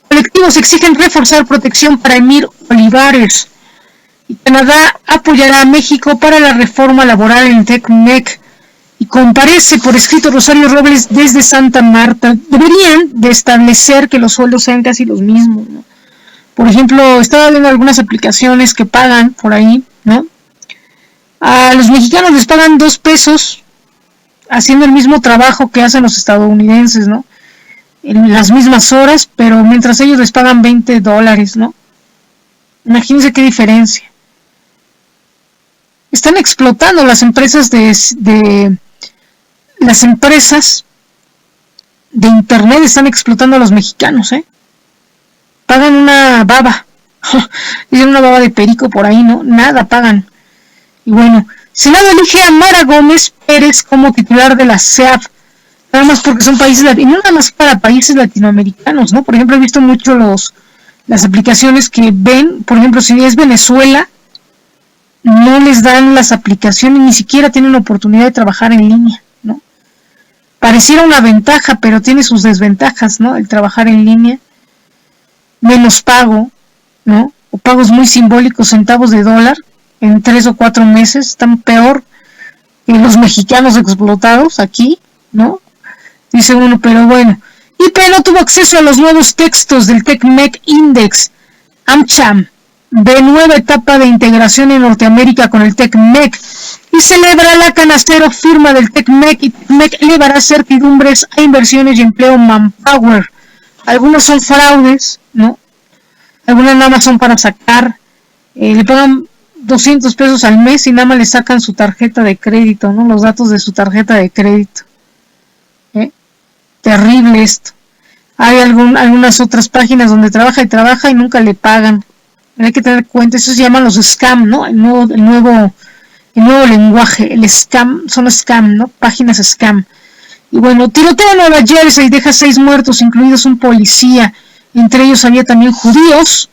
colectivos exigen reforzar protección para Emir Olivares. Y Canadá apoyará a México para la reforma laboral en TECMEC. Y comparece por escrito Rosario Robles desde Santa Marta. Deberían de establecer que los sueldos sean casi los mismos, ¿no? Por ejemplo, estaba viendo algunas aplicaciones que pagan por ahí, ¿no? A los mexicanos les pagan 2 pesos haciendo el mismo trabajo que hacen los estadounidenses, ¿no? En las mismas horas, pero mientras ellos les pagan $20, ¿no? Imagínense qué diferencia. Están explotando las empresas las empresas de internet están explotando a los mexicanos, ¿eh? Pagan una baba. Dicen una baba de perico por ahí, ¿no? Nada pagan. Y bueno, Senado elige a Mara Gómez Pérez como titular de la CEAP, nada más porque son países y no nada más para países latinoamericanos, ¿no? Por ejemplo, he visto mucho las aplicaciones que ven, por ejemplo, si es Venezuela, no les dan las aplicaciones, ni siquiera tienen la oportunidad de trabajar en línea, ¿no? Pareciera una ventaja, pero tiene sus desventajas, ¿no? El trabajar en línea, menos pago, ¿no? O pagos muy simbólicos, centavos de dólar, en 3 o 4 meses, están peor que los mexicanos explotados aquí, ¿no? Dice uno, pero bueno. IP no tuvo acceso a los nuevos textos del TECMEC Index. AmCham ve nueva etapa de integración en Norteamérica con el TECMEC y celebra la canastero firma del TECMEC, y TECMEC elevará certidumbres a inversiones y empleo manpower. Algunos son fraudes, ¿no? Algunas nada más son para sacar, le pagan 200 pesos al mes y nada más le sacan su tarjeta de crédito, ¿no? Los datos de su tarjeta de crédito. Terrible esto. Hay algunas otras páginas donde trabaja y nunca le pagan. Hay que tener cuenta, eso se llaman los scam, ¿no? El nuevo lenguaje, el scam, son scam, ¿no? Páginas scam. Y bueno, tiroteo en Nueva Jersey deja 6 muertos, incluidos un policía. Entre ellos había también judíos.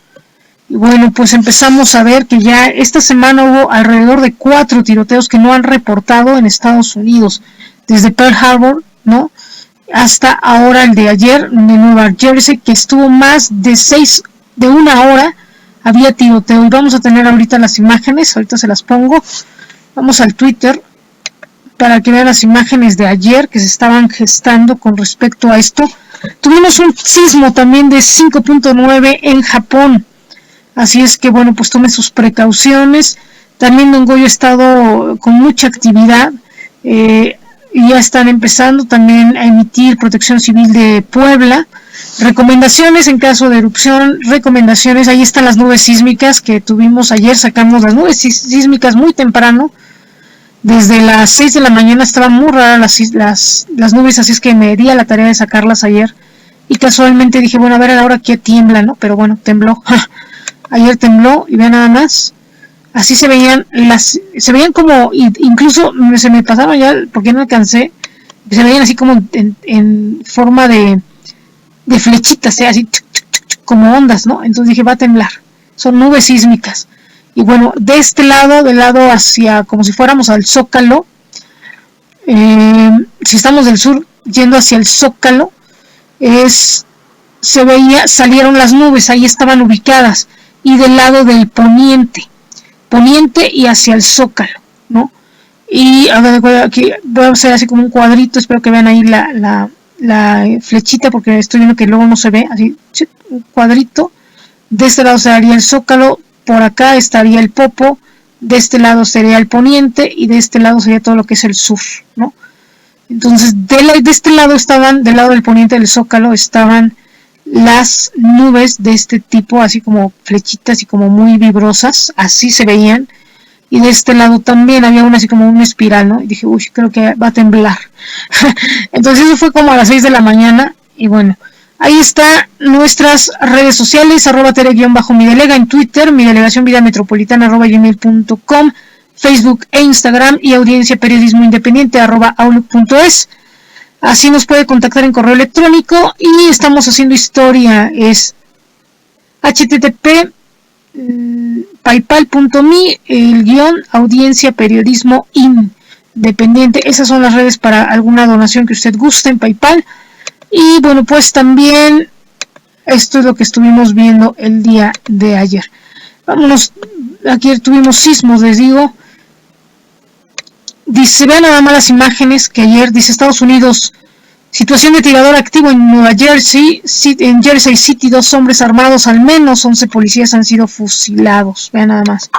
Y bueno, pues empezamos a ver que ya esta semana hubo alrededor de 4 tiroteos que no han reportado en Estados Unidos, desde Pearl Harbor, ¿no? Hasta ahora el de ayer de Nueva Jersey, que estuvo más de 1 hora, había tiroteo. Y vamos a tener ahorita las imágenes, ahorita se las pongo. Vamos al Twitter para que vean las imágenes de ayer que se estaban gestando con respecto a esto. Tuvimos un sismo también de 5.9 en Japón. Así es que, bueno, pues tomen sus precauciones. También Don Goyo ha estado con mucha actividad. Y ya están empezando también a emitir Protección Civil de Puebla. Recomendaciones en caso de erupción. Recomendaciones. Ahí están las nubes sísmicas que tuvimos ayer. Sacamos las nubes sísmicas muy temprano. Desde las 6 de la mañana estaban muy raras las nubes. Así es que me di a la tarea de sacarlas ayer. Y casualmente dije, bueno, a ver ahora qué tiembla, ¿no? Pero bueno, tembló. Ayer tembló y vean nada más, Así se veían como, incluso se me pasaron ya, porque no alcancé, se veían así como en forma de flechitas, así como ondas, ¿no? Entonces dije, va a temblar, son nubes sísmicas. Y bueno, de este lado, del lado hacia, como si fuéramos al Zócalo, si estamos del sur yendo hacia el Zócalo, se veía, salieron las nubes, ahí estaban ubicadas, y del lado del poniente y hacia el Zócalo, ¿no? Y a ver, aquí voy a hacer así como un cuadrito, espero que vean ahí la flechita, porque estoy viendo que luego no se ve, así, un cuadrito. De este lado estaría el Zócalo, por acá estaría el Popo, de este lado sería el poniente y de este lado sería todo lo que es el sur, ¿no? Entonces de este lado estaban, del lado del poniente del Zócalo estaban las nubes de este tipo, así como flechitas y como muy vibrosas, así se veían. Y de este lado también había una así como una espiral, ¿no? Y dije, uy, creo que va a temblar. Entonces eso fue como a las 6 de la mañana. Y bueno, ahí está nuestras redes sociales, @tere_midelega en Twitter, mi delegación vida metropolitana @gmail.com, Facebook e Instagram, y audiencia periodismo independiente @outlook.es. Así nos puede contactar en correo electrónico, y estamos haciendo historia, es http paypal.me _audiencia periodismo independiente. Esas son las redes para alguna donación que usted guste en PayPal. Y bueno, pues también esto es lo que estuvimos viendo el día de ayer. Vámonos, aquí tuvimos sismos, les digo. Dice, vean nada más las imágenes que ayer, dice Estados Unidos, situación de tirador activo en Nueva Jersey, en Jersey City, 2 hombres armados, al menos 11 policías han sido fusilados. Vean nada más.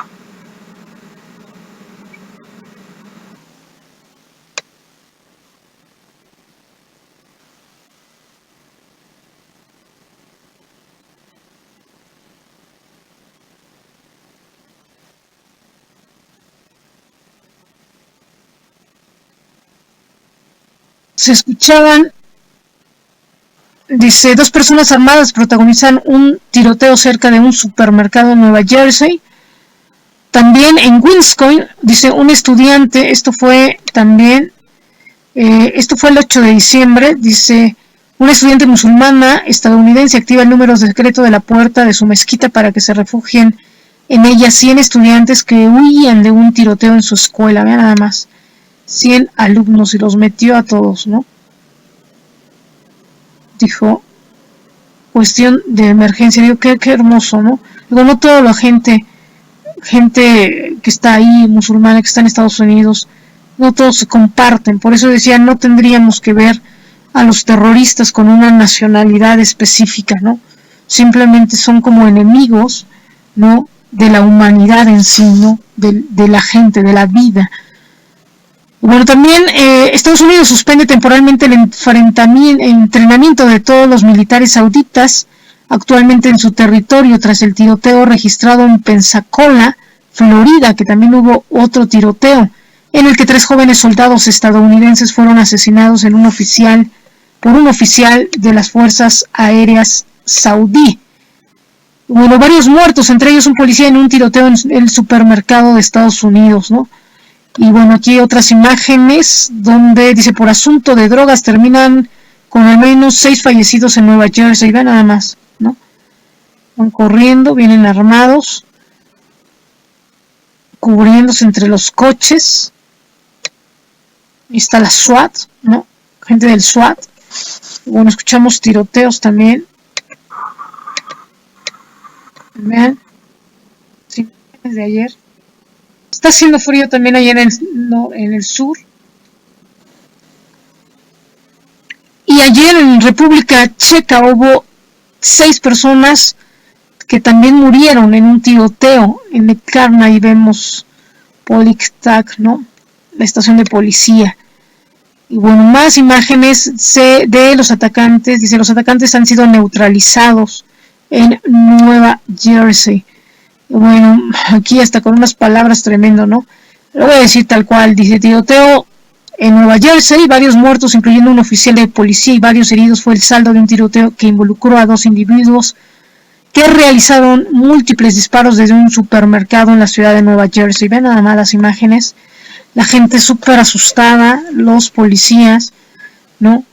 Se escuchaban, dice, 2 personas armadas protagonizan un tiroteo cerca de un supermercado en Nueva Jersey. También en Wisconsin, dice, un estudiante, esto fue también, esto fue el 8 de diciembre, dice, una estudiante musulmana estadounidense activa el número secreto de la puerta de su mezquita para que se refugien en ella 100 estudiantes que huían de un tiroteo en su escuela. Vean nada más. 100 alumnos y los metió a todos, ¿no? Dijo, cuestión de emergencia. Digo, qué hermoso, ¿no? Digo, no toda la gente que está ahí, musulmana, que está en Estados Unidos, no todos se comparten. Por eso decía, no tendríamos que ver a los terroristas con una nacionalidad específica, ¿no? Simplemente son como enemigos, ¿no? De la humanidad en sí, ¿no? De la gente, de la vida. Bueno, también Estados Unidos suspende temporalmente el entrenamiento de todos los militares sauditas actualmente en su territorio tras el tiroteo registrado en Pensacola, Florida, que también hubo otro tiroteo en el que 3 jóvenes soldados estadounidenses fueron asesinados por un oficial de las fuerzas aéreas saudí. Bueno, varios muertos, entre ellos un policía en un tiroteo en el supermercado de Estados Unidos, ¿no? Y bueno, aquí otras imágenes donde dice, por asunto de drogas terminan con al menos 6 fallecidos en Nueva Jersey. Vean nada más, ¿no? Van corriendo, vienen armados, cubriéndose entre los coches. Ahí está la SWAT, ¿no? Gente del SWAT. Y bueno, escuchamos tiroteos también. Vean, sí, desde ayer. Está haciendo frío también allá en el sur. Y ayer en República Checa hubo 6 personas que también murieron en un tiroteo en Mekarna, y vemos Poliktak, ¿no? La estación de policía. Y bueno, más imágenes de los atacantes. Dice, los atacantes han sido neutralizados en Nueva Jersey. Bueno, aquí hasta con unas palabras tremendo, ¿no? Lo voy a decir tal cual. Dice, tiroteo en Nueva Jersey, varios muertos, incluyendo un oficial de policía, y varios heridos. Fue el saldo de un tiroteo que involucró a 2 individuos que realizaron múltiples disparos desde un supermercado en la ciudad de Nueva Jersey. Ven nada más las imágenes, la gente súper asustada, los policías, ¿no?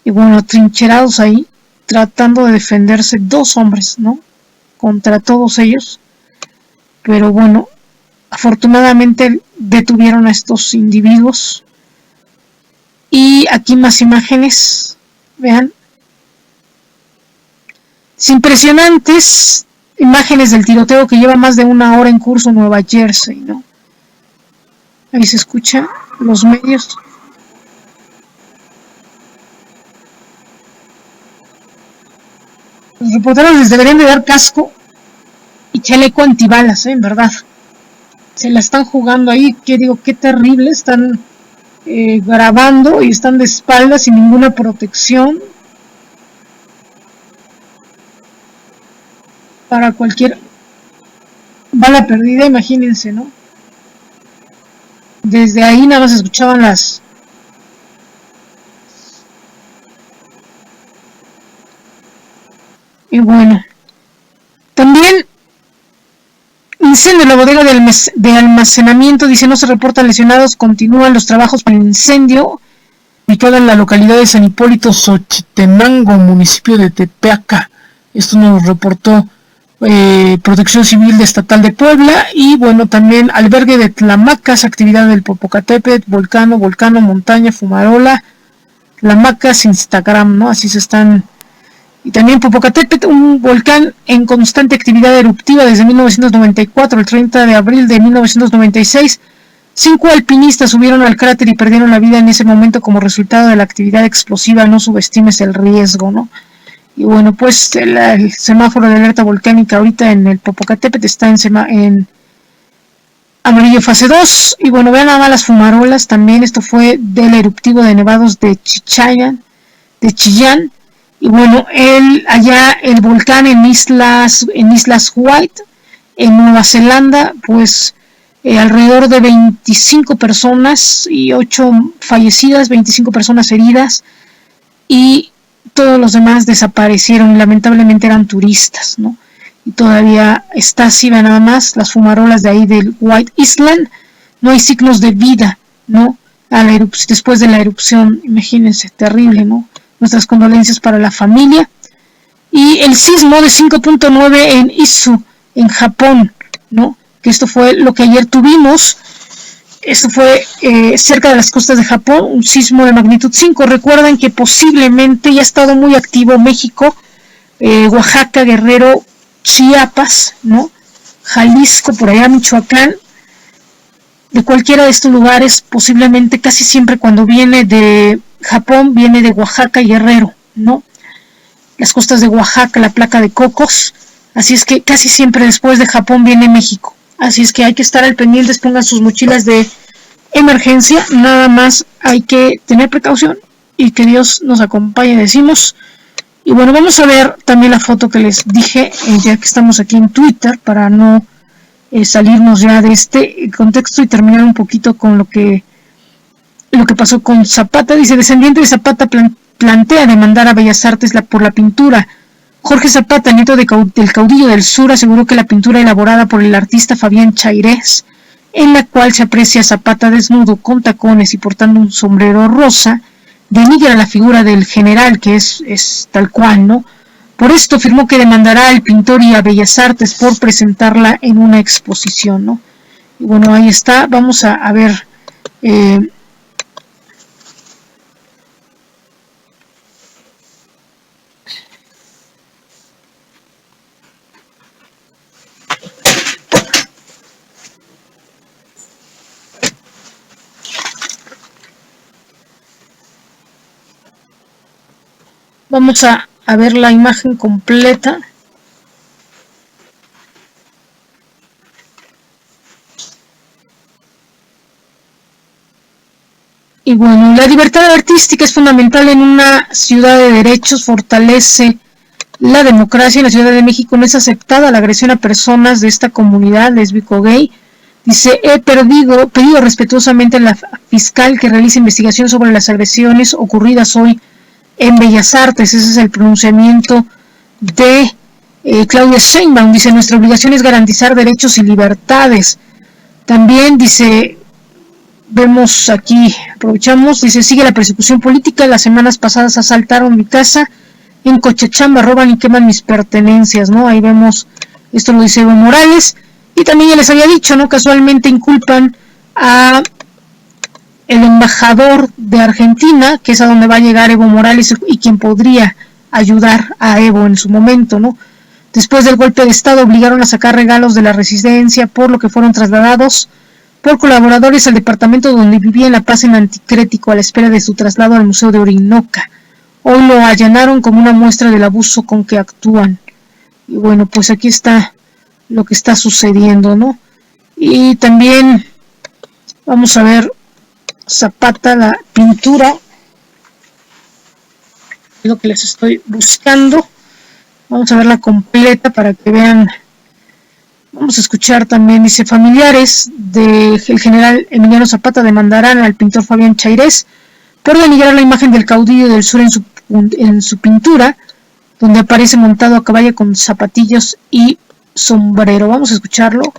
Y bueno, atrincherados ahí, tratando de defenderse, 2 hombres, ¿no? Contra todos ellos. Pero bueno, afortunadamente detuvieron a estos individuos. Y aquí más imágenes, vean. Es impresionantes imágenes del tiroteo que lleva más de 1 hora en curso en Nueva Jersey, ¿no? Ahí se escucha los medios. Los reporteros les deberían de dar casco y chaleco antibalas, en verdad. Se la están jugando ahí, que digo, qué terrible, están grabando y están de espaldas sin ninguna protección. Para cualquier bala perdida, imagínense, ¿no? Desde ahí nada más escuchaban las... Y bueno, también incendio en la bodega de almacenamiento, dice, no se reportan lesionados, continúan los trabajos para el incendio, ubicada en la localidad de San Hipólito, Xochitenango, municipio de Tepeaca. Esto nos reportó Protección Civil Estatal de Puebla. Y bueno, también albergue de Tlamacas, actividad del Popocatépetl, volcano, montaña, fumarola, Tlamacas, Instagram, ¿no? Así se están. Y también Popocatépetl, un volcán en constante actividad eruptiva desde 1994, el 30 de abril de 1996. 5 alpinistas subieron al cráter y perdieron la vida en ese momento como resultado de la actividad explosiva. No subestimes el riesgo, ¿no? Y bueno, pues el semáforo de alerta volcánica ahorita en el Popocatépetl está en amarillo fase 2. Y bueno, vean nada más las fumarolas también. Esto fue del eruptivo de nevados de Chillán. Y bueno, allá el volcán en Islas White, en Nueva Zelanda, pues alrededor de 25 personas y 8 fallecidas, 25 personas heridas, y todos los demás desaparecieron. Lamentablemente eran turistas, ¿no? Y todavía está así, nada más las fumarolas de ahí del White Island. No hay signos de vida, ¿no? Después de la erupción, imagínense, terrible, ¿no? Nuestras condolencias para la familia. Y el sismo de 5.9 en Izu, en Japón, ¿no? Que esto fue lo que ayer tuvimos. Esto fue cerca de las costas de Japón, un sismo de magnitud 5. Recuerden que posiblemente ya ha estado muy activo México, Oaxaca, Guerrero, Chiapas, ¿no? Jalisco, por allá Michoacán. De cualquiera de estos lugares, posiblemente casi siempre cuando viene de Japón, viene de Oaxaca y Guerrero, ¿no? Las costas de Oaxaca, la placa de Cocos. Así es que casi siempre después de Japón viene México. Así es que hay que estar al pendiente, pongan sus mochilas de emergencia, nada más hay que tener precaución y que Dios nos acompañe, decimos. Y bueno, vamos a ver también la foto que les dije, ya que estamos aquí en Twitter, para no salirnos ya de este contexto y terminar un poquito con lo que pasó con Zapata. Dice, descendiente de Zapata plantea demandar a Bellas Artes por la pintura. Jorge Zapata, nieto del caudillo del sur, aseguró que la pintura elaborada por el artista Fabián Chairés, en la cual se aprecia a Zapata desnudo, con tacones y portando un sombrero rosa, denigra la figura del general, que es tal cual, ¿no? Por esto afirmó que demandará al pintor y a Bellas Artes por presentarla en una exposición, ¿no? Y bueno, ahí está, vamos a ver... Vamos a ver la imagen completa. Y bueno, la libertad artística es fundamental en una ciudad de derechos, fortalece la democracia. En la Ciudad de México no es aceptada la agresión a personas de esta comunidad lésbico-gay. Dice, he pedido respetuosamente a la fiscal que realice investigación sobre las agresiones ocurridas hoy en Bellas Artes. Ese es el pronunciamiento de Claudia Sheinbaum dice, nuestra obligación es garantizar derechos y libertades. También dice, vemos aquí, aprovechamos, dice, sigue la persecución política, las semanas pasadas asaltaron mi casa, en Cochachamba roban y queman mis pertenencias, ¿no? Ahí vemos, esto lo dice Evo Morales, y también ya les había dicho, ¿no? Casualmente inculpan a el embajador de Argentina, que es a donde va a llegar Evo Morales y quien podría ayudar a Evo en su momento, ¿no? Después del golpe de Estado obligaron a sacar regalos de la residencia, por lo que fueron trasladados por colaboradores al departamento donde vivía en La Paz en Anticrético a la espera de su traslado al Museo de Orinoca. Hoy lo allanaron como una muestra del abuso con que actúan. Y bueno, pues aquí está lo que está sucediendo, ¿no? Y también vamos a ver Zapata, la pintura, es lo que les estoy buscando. Vamos a verla completa para que vean. Vamos a escuchar también, dice, familiares del general Emiliano Zapata demandarán al pintor Fabián Chairés por denigrar la imagen del caudillo del sur en su pintura, donde aparece montado a caballo con zapatillos y sombrero. Vamos a escucharlo.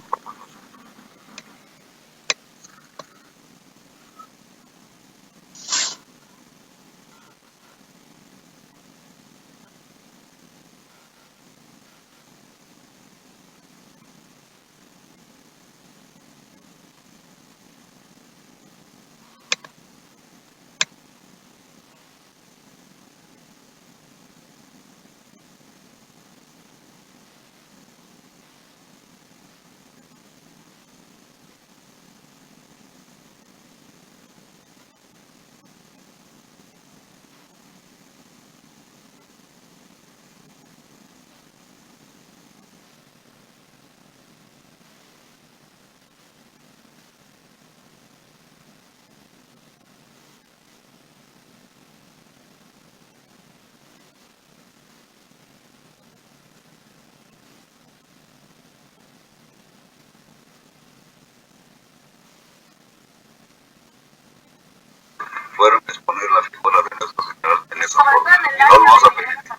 Fueron a exponer la figura de nuestro general en esa forma y no lo vamos a permitir.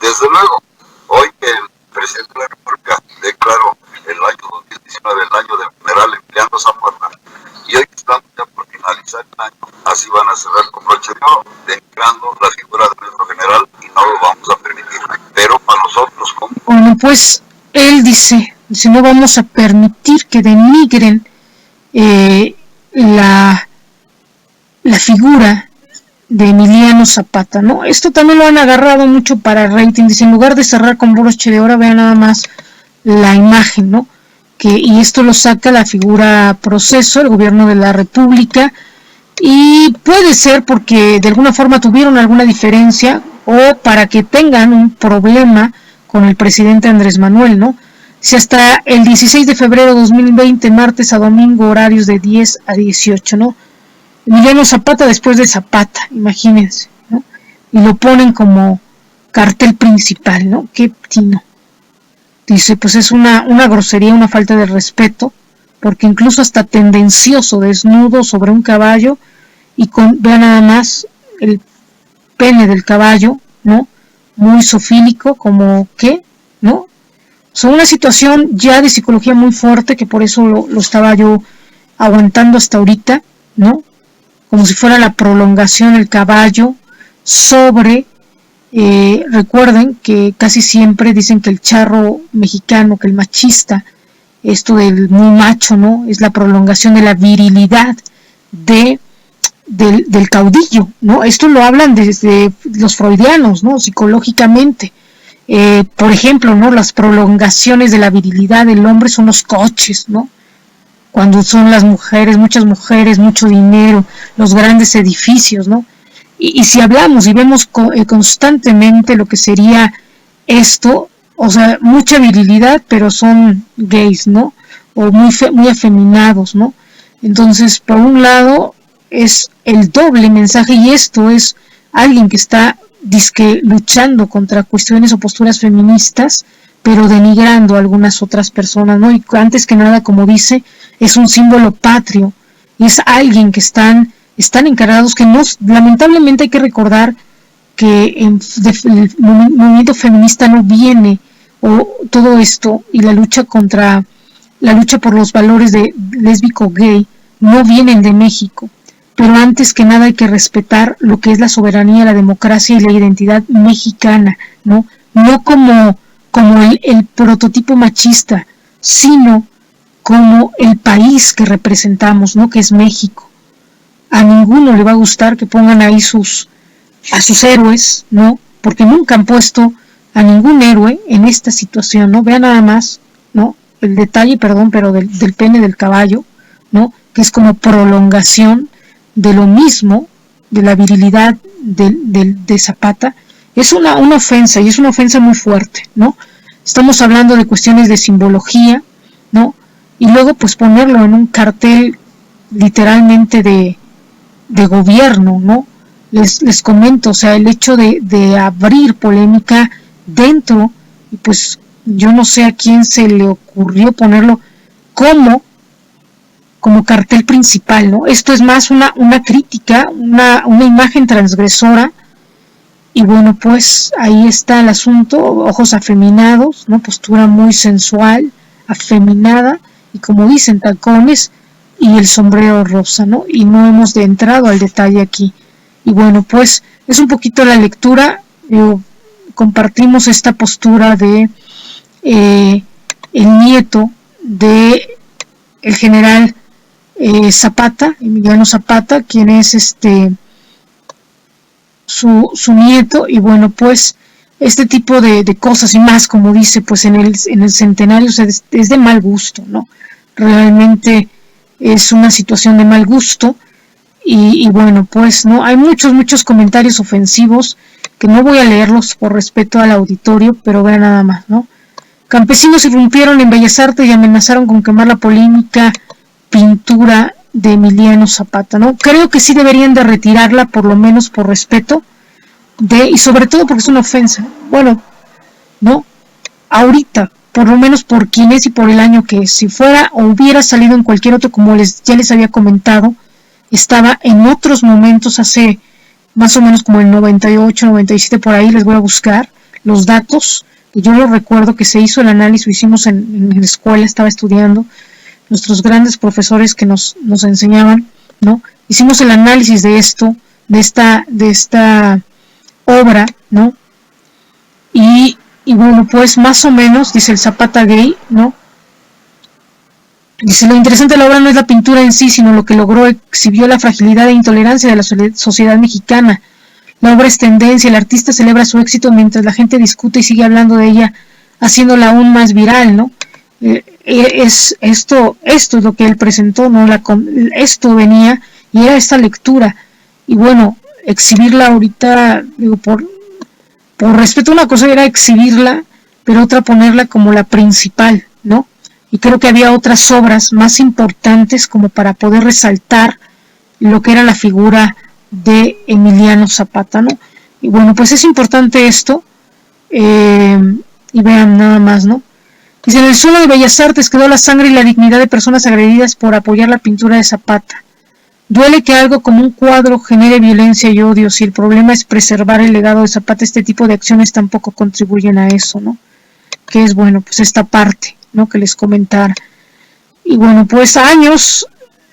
Desde luego, hoy el presidente de la República declaró el año 2019 el año del general Emiliano Zapata y hoy estamos ya por finalizar el año, así van a cerrar con broche de oro, denigrando la figura de nuestro general y no lo vamos a permitir. Pero para nosotros, ¿cómo? Bueno, pues él dice no vamos a permitir que denigren la figura de Emiliano Zapata, ¿no? Esto también lo han agarrado mucho para rating, dice, en lugar de cerrar con broche de oro, vean nada más la imagen, ¿no? Y esto lo saca la figura Proceso, el gobierno de la República, y puede ser porque de alguna forma tuvieron alguna diferencia o para que tengan un problema con el presidente Andrés Manuel, ¿no? Si hasta el 16 de febrero de 2020, martes a domingo, horarios de 10 a 18, ¿no? Emiliano Zapata después de Zapata, imagínense, ¿no? Y lo ponen como cartel principal, ¿no? Qué tino. Dice, pues es una grosería, una falta de respeto, porque incluso hasta tendencioso, desnudo sobre un caballo, y vean nada más el pene del caballo, ¿no? Muy zoofílico, como, ¿qué? ¿No? O sea, una situación ya de psicología muy fuerte, que por eso lo estaba yo aguantando hasta ahorita, ¿no? Como si fuera la prolongación del caballo sobre, recuerden que casi siempre dicen que el charro mexicano, que el machista, esto del muy macho, ¿no? Es la prolongación de la virilidad del caudillo, ¿no? Esto lo hablan desde los freudianos, ¿no? Psicológicamente. Por ejemplo, ¿no? Las prolongaciones de la virilidad del hombre son los coches, ¿no? Cuando son las mujeres, mucho dinero, los grandes edificios, ¿no? Y si hablamos y vemos constantemente lo que sería esto, o sea, mucha virilidad, pero son gays, ¿no? O muy afeminados, ¿no? Entonces, por un lado, es el doble mensaje, y esto es alguien que está luchando contra cuestiones o posturas feministas, pero denigrando a algunas otras personas, ¿no? Y antes que nada, como dice, es un símbolo patrio, y es alguien que están encargados, que lamentablemente hay que recordar que el movimiento feminista no viene o todo esto y la lucha por los valores de lésbico gay no vienen de México, pero antes que nada hay que respetar lo que es la soberanía, la democracia y la identidad mexicana, no como el prototipo machista, sino como el país que representamos, ¿no? Que es México. A ninguno le va a gustar que pongan ahí a sus héroes, ¿no? Porque nunca han puesto a ningún héroe en esta situación, ¿no? Vean nada más, ¿no? El detalle, pero del pene del caballo, ¿no? Que es como prolongación de lo mismo, de la virilidad de Zapata. Es una ofensa, y es una ofensa muy fuerte, ¿no? Estamos hablando de cuestiones de simbología, ¿no? Y luego pues ponerlo en un cartel literalmente de gobierno, ¿no? Les comento, o sea, el hecho de abrir polémica dentro, y pues yo no sé a quién se le ocurrió ponerlo como cartel principal, ¿no? Esto es más una crítica, una imagen transgresora, y bueno, pues ahí está el asunto, ojos afeminados, ¿no? Postura muy sensual, afeminada, y como dicen, tacones y el sombrero rosa, ¿no? Y no hemos entrado al detalle aquí. Y bueno, pues es un poquito la lectura, compartimos esta postura de el nieto de el general Zapata, Emiliano Zapata, quien es su nieto, y bueno, pues este tipo de cosas y más, como dice, pues en el centenario, o sea, es de mal gusto, ¿no? Realmente es una situación de mal gusto, y bueno, pues no, hay muchos comentarios ofensivos que no voy a leerlos por respeto al auditorio, pero vean nada más, ¿no? Campesinos irrumpieron en Bellas Artes y amenazaron con quemar la polémica pintura de Emiliano Zapata, ¿no? Creo que sí deberían de retirarla, por lo menos por respeto, y sobre todo porque es una ofensa. Bueno, ¿no? Ahorita, por lo menos por quién es y por el año que es. Si fuera o hubiera salido en cualquier otro, como ya les había comentado, estaba en otros momentos hace más o menos como el 98, 97, por ahí les voy a buscar los datos. Yo lo recuerdo que se hizo el análisis, lo hicimos en la escuela, estaba estudiando, nuestros grandes profesores que nos enseñaban, ¿no? Hicimos el análisis de esto, de esta obra, ¿no? Y bueno, pues más o menos, dice el Zapata gay, ¿no? Dice, lo interesante de la obra no es la pintura en sí, sino lo que logró, exhibió la fragilidad e intolerancia de la sociedad mexicana. La obra es tendencia, el artista celebra su éxito mientras la gente discute y sigue hablando de ella, haciéndola aún más viral, ¿no? Esto es lo que él presentó, ¿no? Esto venía y era esta lectura. Y bueno, exhibirla ahorita, digo, por respeto, una cosa era exhibirla, pero otra ponerla como la principal, ¿no? Y creo que había otras obras más importantes como para poder resaltar lo que era la figura de Emiliano Zapata, ¿no? Y bueno, pues es importante esto, y vean nada más, ¿no? Dice, en el suelo de Bellas Artes quedó la sangre y la dignidad de personas agredidas por apoyar la pintura de Zapata. Duele que algo como un cuadro genere violencia y odio. Si el problema es preservar el legado de Zapata, este tipo de acciones tampoco contribuyen a eso, ¿no? Que es, bueno, pues esta parte, ¿no? Que les comentara. Y bueno, pues años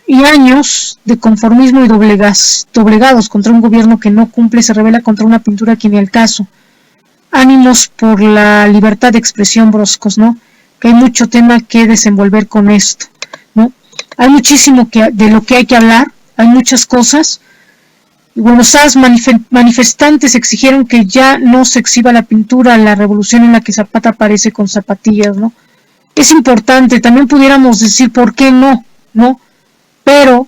y años de conformismo y doblegados contra un gobierno que no cumple, se revela contra una pintura que ni al caso. Ánimos por la libertad de expresión, broscos, ¿no? Que hay mucho tema que desenvolver con esto, ¿no? Hay muchísimo de lo que hay que hablar, hay muchas cosas. Y bueno, manifestantes exigieron que ya no se exhiba la pintura, la revolución en la que Zapata aparece con zapatillas, ¿no? Es importante, también pudiéramos decir por qué no, ¿no? Pero,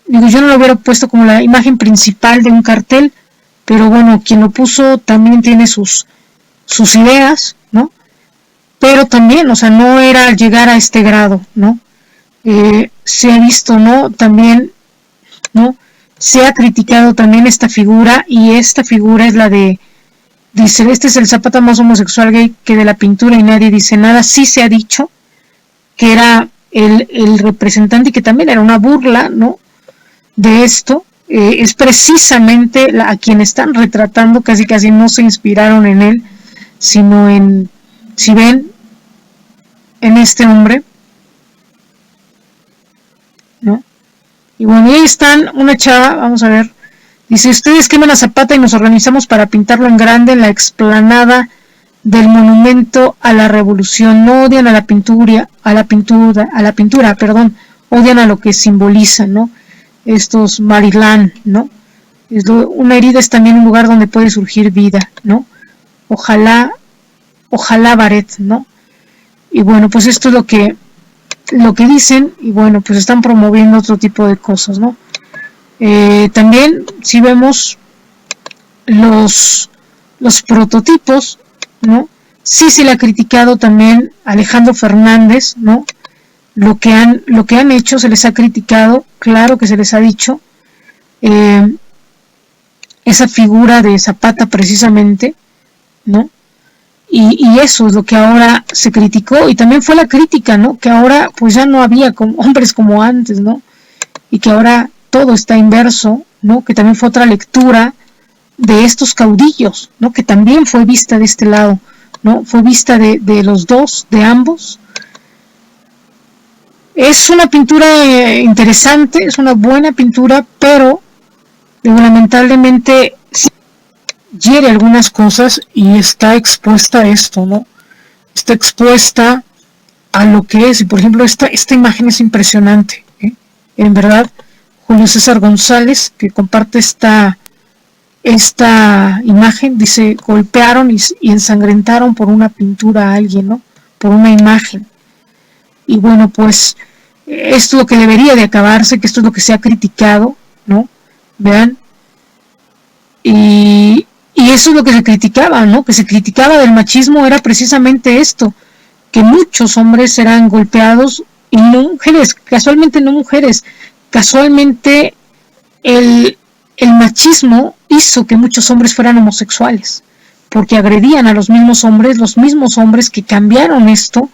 digo, yo no lo hubiera puesto como la imagen principal de un cartel, pero bueno, quien lo puso también tiene sus ideas, ¿no? Pero también, o sea, no era llegar a este grado, ¿no? Se ha visto, ¿no? También, ¿no? Se ha criticado también esta figura, y esta figura es la de, dice, este es el Zapata más homosexual gay que de la pintura y nadie dice nada. Sí se ha dicho que era el representante y que también era una burla, ¿no? De esto. Es precisamente a quien están retratando, casi no se inspiraron en él, sino en Si ven en este hombre, ¿no? Y bueno, y ahí están una chava, vamos a ver, dice, ustedes queman a Zapata y nos organizamos para pintarlo en grande en la explanada del monumento a la revolución. No odian a la pintura, odian a lo que simboliza, ¿no? Estos Marilán, ¿no? Una herida es también un lugar donde puede surgir vida, ¿no? Ojalá Baret, ¿no? Y bueno, pues esto es lo que dicen, y bueno, pues están promoviendo otro tipo de cosas, ¿no? También, si vemos los prototipos, ¿no? Sí se le ha criticado también a Alejandro Fernández, ¿no? Lo que han hecho se les ha criticado, claro que se les ha dicho, esa figura de Zapata precisamente, ¿no? Y eso es lo que ahora se criticó, y también fue la crítica, ¿no? Que ahora pues ya no había hombres como antes, ¿no? Y que ahora todo está inverso, ¿no? Que también fue otra lectura de estos caudillos, ¿no? Que también fue vista de este lado, ¿no? Fue vista de los dos, de ambos. Es una pintura interesante, es una buena pintura, pero lamentablemente hiere algunas cosas y está expuesta a esto, ¿no? Está expuesta a lo que es, y por ejemplo esta imagen es impresionante, ¿eh? En verdad, Julio César González, que comparte esta imagen, dice, golpearon y ensangrentaron por una pintura a alguien, ¿no? Por una imagen. Y bueno, pues esto es lo que debería de acabarse, que esto es lo que se ha criticado, ¿no? Vean. Y eso es lo que se criticaba, ¿no? Que se criticaba del machismo era precisamente esto, que muchos hombres eran golpeados y no mujeres, casualmente el machismo hizo que muchos hombres fueran homosexuales, porque agredían a los mismos hombres que cambiaron esto,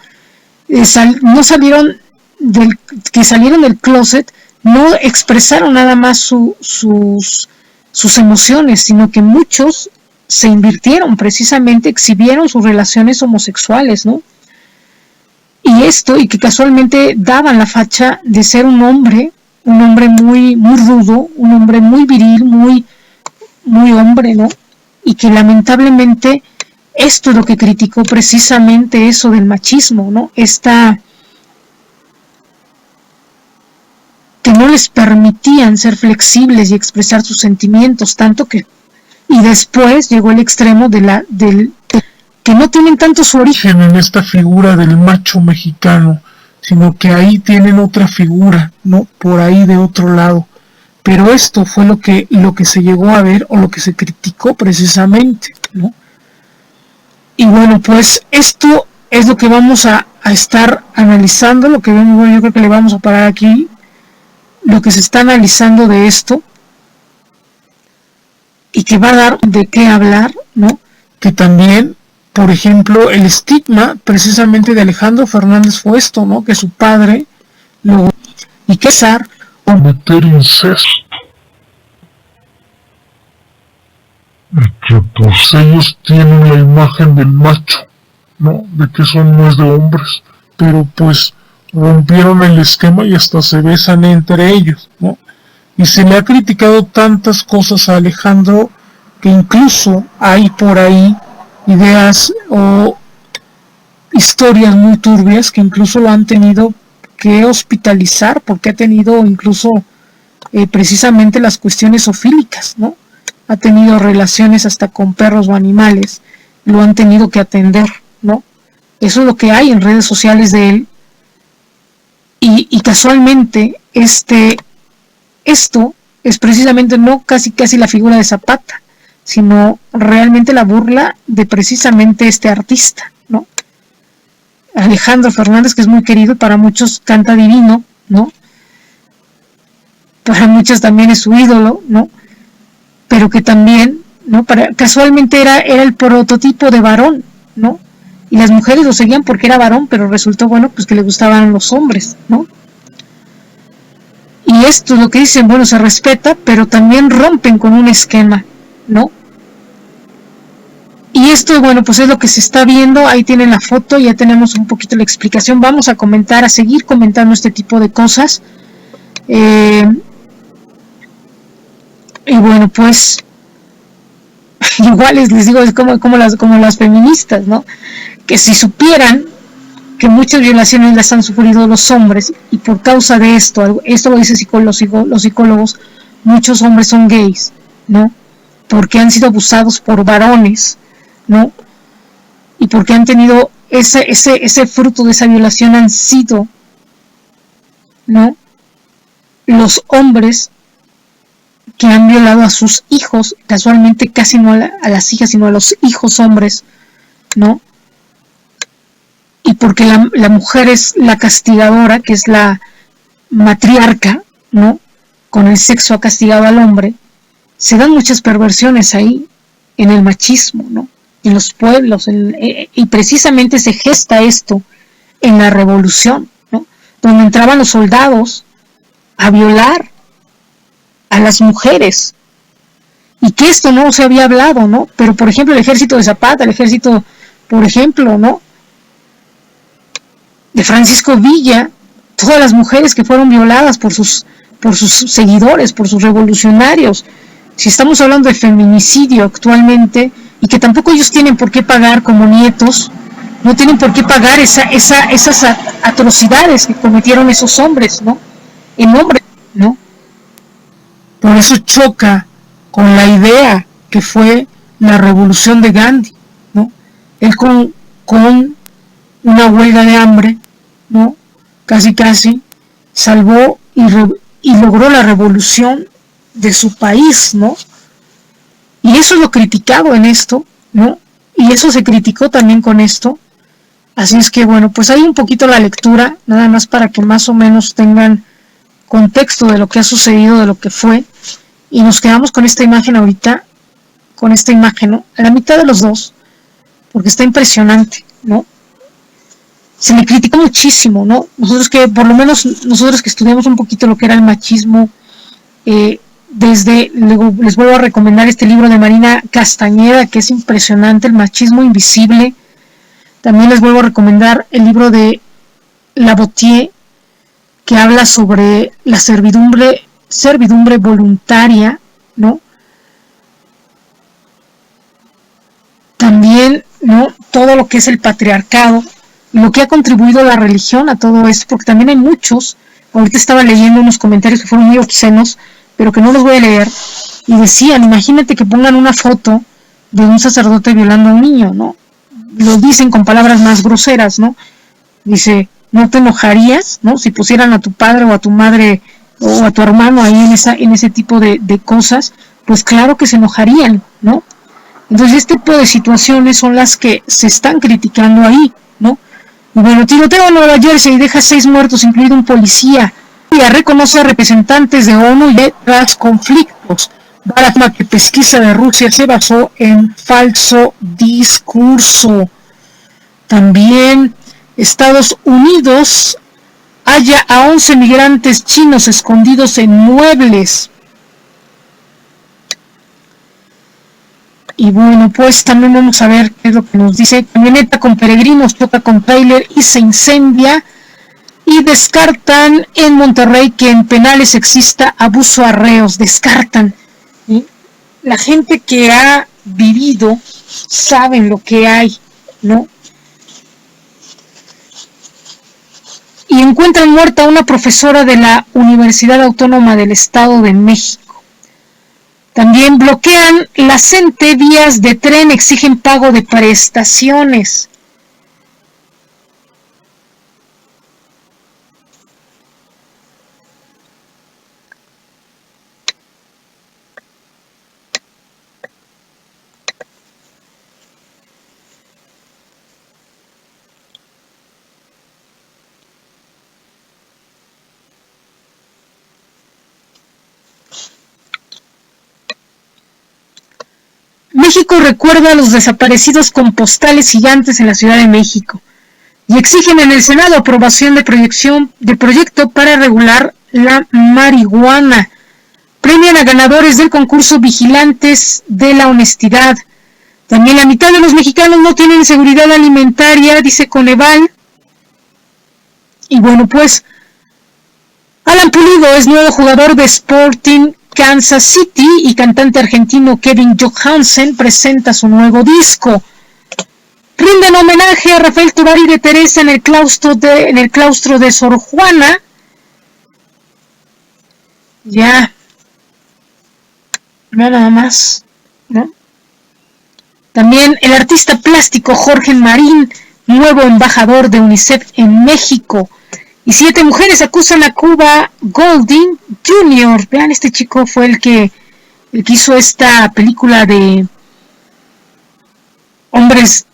salieron del closet, no expresaron nada más sus emociones, sino que muchos se invirtieron precisamente, exhibieron sus relaciones homosexuales, ¿no? Y que casualmente daban la facha de ser un hombre muy, muy rudo, un hombre muy viril, muy, muy hombre, ¿no? Y que lamentablemente esto es lo que criticó precisamente eso del machismo, ¿no? Que no les permitían ser flexibles y expresar sus sentimientos, tanto que, y después llegó el extremo que no tienen tanto su origen en esta figura del macho mexicano, sino que ahí tienen otra figura, ¿no? Por ahí de otro lado. Pero esto fue lo que se llegó a ver, o lo que se criticó precisamente, ¿no? Y bueno, pues esto es lo que vamos a estar analizando, yo creo que le vamos a parar aquí, lo que se está analizando de esto, y que va a dar de qué hablar, ¿no? Que también, por ejemplo, el estigma precisamente de Alejandro Fernández fue esto, ¿no? Que su padre y que cometer incesto. Y que pues ellos tienen la imagen del macho, ¿no? De que eso no es de hombres. Pero pues rompieron el esquema y hasta se besan entre ellos, ¿no? Y se le ha criticado tantas cosas a Alejandro que incluso hay por ahí ideas o historias muy turbias que incluso lo han tenido que hospitalizar porque ha tenido incluso precisamente las cuestiones zoofílicas, ¿no? Ha tenido relaciones hasta con perros o animales, lo han tenido que atender, ¿no? Eso es lo que hay en redes sociales de él. Y casualmente esto es precisamente no casi la figura de Zapata, sino realmente la burla de precisamente este artista, ¿no? Alejandro Fernández, que es muy querido, para muchos canta divino, ¿no? Para muchos también es su ídolo, ¿no? Pero que también, ¿no? Casualmente era el prototipo de varón, ¿no? Y las mujeres lo seguían porque era varón, pero resultó, bueno, pues que le gustaban los hombres, ¿no? Y esto es lo que dicen, bueno, se respeta, pero también rompen con un esquema, ¿no? Y Y esto, bueno, pues es lo que se está viendo. Ahí tienen la foto, ya tenemos un poquito la explicación. Vamos a comentar, a seguir comentando este tipo de cosas. Y bueno, pues igual les digo, es como las feministas, ¿no? Que si supieran que muchas violaciones las han sufrido los hombres, y por causa de esto lo dicen los psicólogos, muchos hombres son gays, ¿no? Porque han sido abusados por varones, ¿no? Y porque han tenido ese fruto de esa violación, han sido, ¿no?, los hombres que han violado a sus hijos, casualmente casi no a las hijas, sino a los hijos hombres, ¿no? Y porque la mujer es la castigadora, que es la matriarca, ¿no? Con el sexo ha castigado al hombre. Se dan muchas perversiones ahí, en el machismo, ¿no? En los pueblos, y precisamente se gesta esto en la revolución, ¿no? Donde entraban los soldados a violar a las mujeres, y que esto no se había hablado, ¿no? Pero por ejemplo el ejército de Zapata, el ejército, por ejemplo, ¿no?, de Francisco Villa, todas las mujeres que fueron violadas por sus seguidores, por sus revolucionarios. Si estamos hablando de feminicidio actualmente, y que tampoco ellos tienen por qué pagar como nietos, no tienen por qué pagar esas atrocidades que cometieron esos hombres, ¿no?, en nombre, ¿no? Por eso choca con la idea que fue la revolución de Gandhi, ¿no? Él con una huelga de hambre, ¿no?, casi salvó y logró la revolución de su país, ¿no? Y eso es lo criticado en esto, ¿no? Y eso se criticó también con esto. Así es que bueno, pues hay un poquito la lectura, nada más para que más o menos tengan contexto de lo que ha sucedido, de lo que fue. Y nos quedamos con esta imagen ahorita, con esta imagen, ¿no?, a la mitad de los dos, porque está impresionante, ¿no? Se le criticó muchísimo, ¿no? Nosotros que, por lo menos nosotros que estudiamos un poquito lo que era el machismo, luego les vuelvo a recomendar este libro de Marina Castañeda, que es impresionante, El machismo invisible. También les vuelvo a recomendar el libro de Labotier, que habla sobre la servidumbre voluntaria, ¿no? También, ¿no?, todo lo que es el patriarcado, lo que ha contribuido la religión a todo esto, porque también hay muchos. Ahorita estaba leyendo unos comentarios que fueron muy obscenos, pero que no los voy a leer, y decían, imagínate que pongan una foto de un sacerdote violando a un niño, ¿no? Lo dicen con palabras más groseras, ¿no? Dice, ¿no te enojarías, no?, si pusieran a tu padre o a tu madre o a tu hermano ahí en ese tipo de cosas? Pues claro que se enojarían, ¿no? Entonces este tipo de situaciones son las que se están criticando ahí, ¿no? Y bueno, tiroteo en Nueva Jersey deja 6 muertos, incluido un policía. Ya reconoce a representantes de ONU y tras conflictos. Baratma, que pesquisa de Rusia se basó en falso discurso. También Estados Unidos halla a 11 migrantes chinos escondidos en muebles. Y bueno, pues también vamos a ver qué es lo que nos dice. Camioneta con peregrinos choca con tráiler y se incendia. Y descartan en Monterrey que en penales exista abuso a reos. Descartan. ¿Sí? La gente que ha vivido saben lo que hay, ¿no? Y encuentran muerta a una profesora de la Universidad Autónoma del Estado de México. También bloquean la CENTE, vías de tren exigen pago de prestaciones. México recuerda a los desaparecidos con postales gigantes en la Ciudad de México y exigen en el Senado aprobación de proyecto para regular la marihuana. Premian a ganadores del concurso Vigilantes de la Honestidad. También la mitad de los mexicanos no tienen seguridad alimentaria, dice Coneval. Y bueno, pues Alan Pulido es nuevo jugador de Sporting Kansas City y cantante argentino Kevin Johansen presenta su nuevo disco. Rinden homenaje a Rafael Tovar y de Teresa en el claustro de Sor Juana. Ya. Vean nada más, ¿no? También el artista plástico Jorge Marín, nuevo embajador de UNICEF en México. Y 7 mujeres acusan a Cuba Gooding Jr. Vean, este chico fue el que hizo esta película de Hombres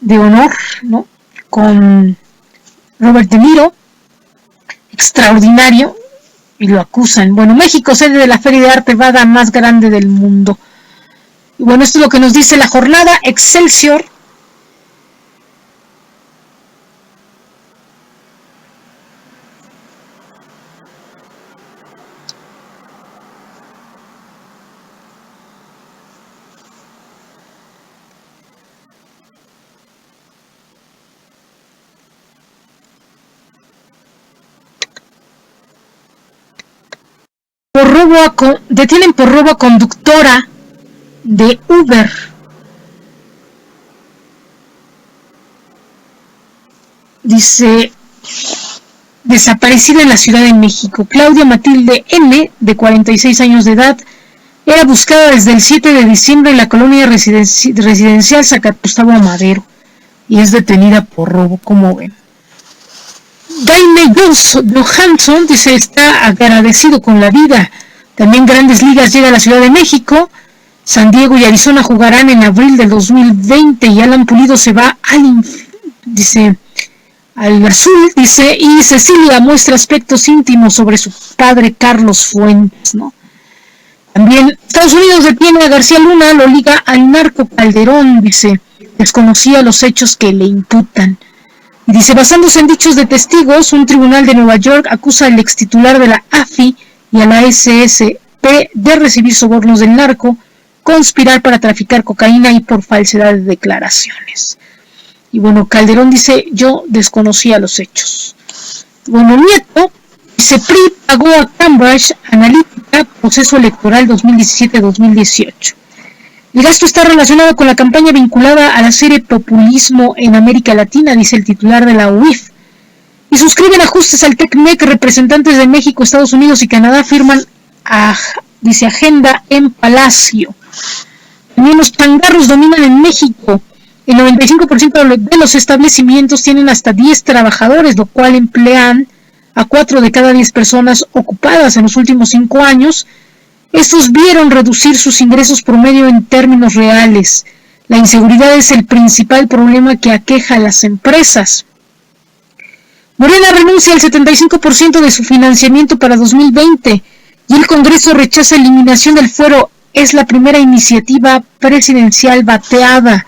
de Honor, ¿no? Con Robert De Niro. Extraordinario. Y lo acusan. Bueno, México, sede de la Feria de Arte Vada más grande del mundo. Y bueno, esto es lo que nos dice la jornada. Excelsior. Detienen por robo a conductora de Uber. Dice, desaparecida en la Ciudad de México. Claudia Matilde N., de 46 años de edad, era buscada desde el 7 de diciembre en la colonia residencial Gustavo Amadero y es detenida por robo, como ven. Jaime Johansson dice, está agradecido con la vida. También Grandes Ligas llega a la Ciudad de México. San Diego y Arizona jugarán en abril del 2020 y Alan Pulido se va al azul, dice, y Cecilia muestra aspectos íntimos sobre su padre Carlos Fuentes, ¿no? También Estados Unidos detiene a García Luna, lo liga al narco Calderón, dice, desconocía los hechos que le imputan. Y dice, basándose en dichos de testigos, un tribunal de Nueva York acusa al extitular de la AFI y a la SSP de recibir sobornos del narco, conspirar para traficar cocaína y por falsedad de declaraciones. Y bueno, Calderón dice, yo desconocía los hechos. Bueno, Nieto dice, PRI pagó a Cambridge Analytica proceso electoral 2017-2018. El gasto está relacionado con la campaña vinculada a la serie Populismo en América Latina, dice el titular de la UIF. Y suscriben ajustes al TECMEC, representantes de México, Estados Unidos y Canadá firman, dice, agenda en Palacio. También los pangarros dominan en México. El 95% de los establecimientos tienen hasta 10 trabajadores, lo cual emplean a 4 de cada 10 personas ocupadas en los últimos 5 años. Estos vieron reducir sus ingresos promedio en términos reales. La inseguridad es el principal problema que aqueja a las empresas. Morena renuncia al 75% de su financiamiento para 2020 y el Congreso rechaza eliminación del fuero. Es la primera iniciativa presidencial bateada.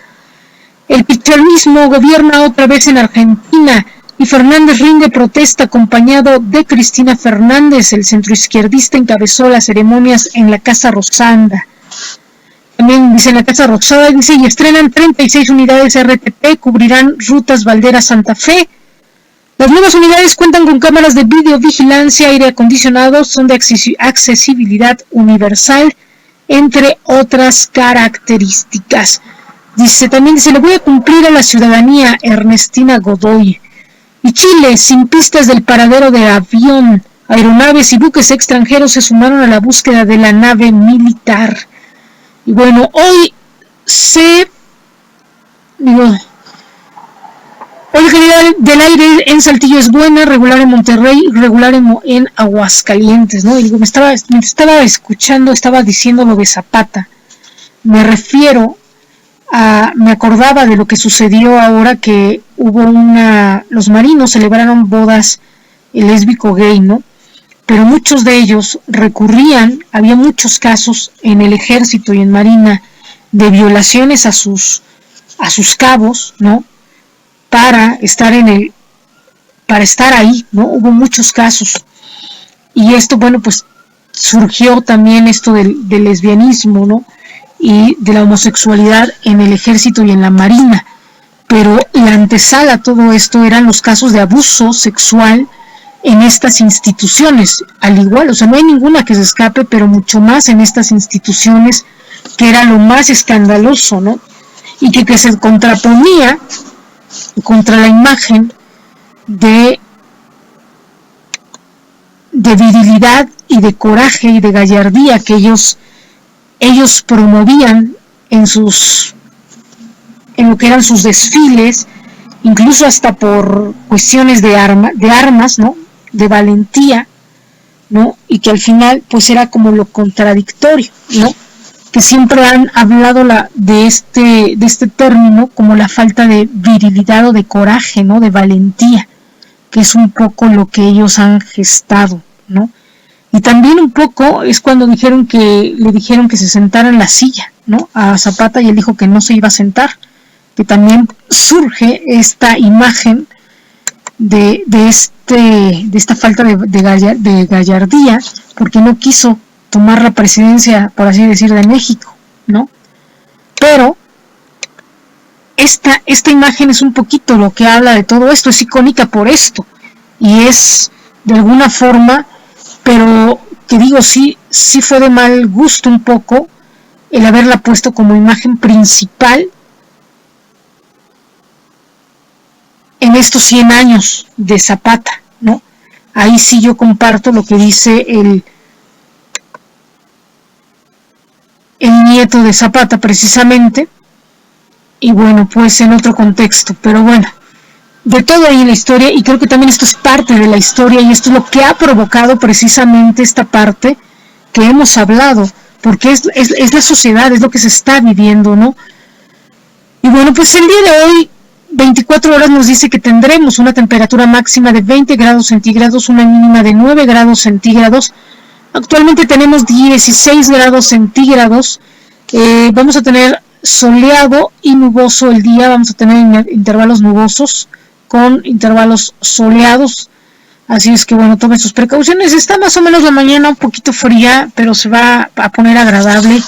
El kirchnerismo gobierna otra vez en Argentina y Fernández rinde protesta acompañado de Cristina Fernández. El centroizquierdista encabezó las ceremonias en la Casa Rosada. También dice en la Casa Rosada, dice, y estrenan 36 unidades RTP, cubrirán rutas Valderas-Santa Fe. Las nuevas unidades cuentan con cámaras de videovigilancia, aire acondicionado, son de accesibilidad universal, entre otras características. Dice, también dice, le voy a cumplir a la ciudadanía, Ernestina Godoy. Y Chile, sin pistas del paradero de avión, aeronaves y buques extranjeros se sumaron a la búsqueda de la nave militar. Y bueno, hoy la calidad del aire en Saltillo es buena, regular en Monterrey, regular en Aguascalientes, ¿no? Y digo, me estaba escuchando, estaba diciendo lo de Zapata. Me acordaba de lo que sucedió ahora que hubo los marinos celebraron bodas lésbico gay, ¿no? Pero muchos de ellos había muchos casos en el ejército y en marina de violaciones a sus cabos, ¿no? Para estar ahí, ¿no? Hubo muchos casos. Y esto, bueno, pues surgió también esto del lesbianismo, ¿no? y de la homosexualidad en el ejército y en la marina, pero la antesala a todo esto eran los casos de abuso sexual en estas instituciones, al igual, o sea, no hay ninguna que se escape, pero mucho más en estas instituciones, que era lo más escandaloso, ¿no? Y que se contraponía contra la imagen de virilidad y de coraje y de gallardía que ellos promovían en lo que eran sus desfiles, incluso hasta por cuestiones de armas, ¿no? De valentía, ¿no? Y que al final pues era como lo contradictorio, ¿no? Que siempre han hablado de este término como la falta de virilidad o de coraje, ¿no? De valentía, que es un poco lo que ellos han gestado, ¿no? Y también un poco es cuando le dijeron que se sentara en la silla, ¿no? A Zapata, y él dijo que no se iba a sentar, que también surge esta imagen de esta falta de gallardía, porque no quiso tomar la presidencia, por así decir, de México, ¿no? Pero esta imagen es un poquito lo que habla de todo esto, es icónica por esto, y es de alguna forma, pero que digo, sí fue de mal gusto un poco el haberla puesto como imagen principal en estos 100 años de Zapata, ¿no? Ahí sí yo comparto lo que dice el nieto de Zapata precisamente, y bueno, pues en otro contexto, pero bueno, de todo ahí en la historia, y creo que también esto es parte de la historia, y esto es lo que ha provocado precisamente esta parte que hemos hablado, porque es la sociedad, es lo que se está viviendo, ¿no? Y bueno, pues el día de hoy 24 horas nos dice que tendremos una temperatura máxima de 20 grados centígrados, una mínima de 9 grados centígrados. Actualmente tenemos 16 grados centígrados. Vamos a tener soleado y nuboso el día. Vamos a tener intervalos nubosos con intervalos soleados. Así es que bueno, tomen sus precauciones. Está más o menos la mañana un poquito fría, pero se va a poner agradable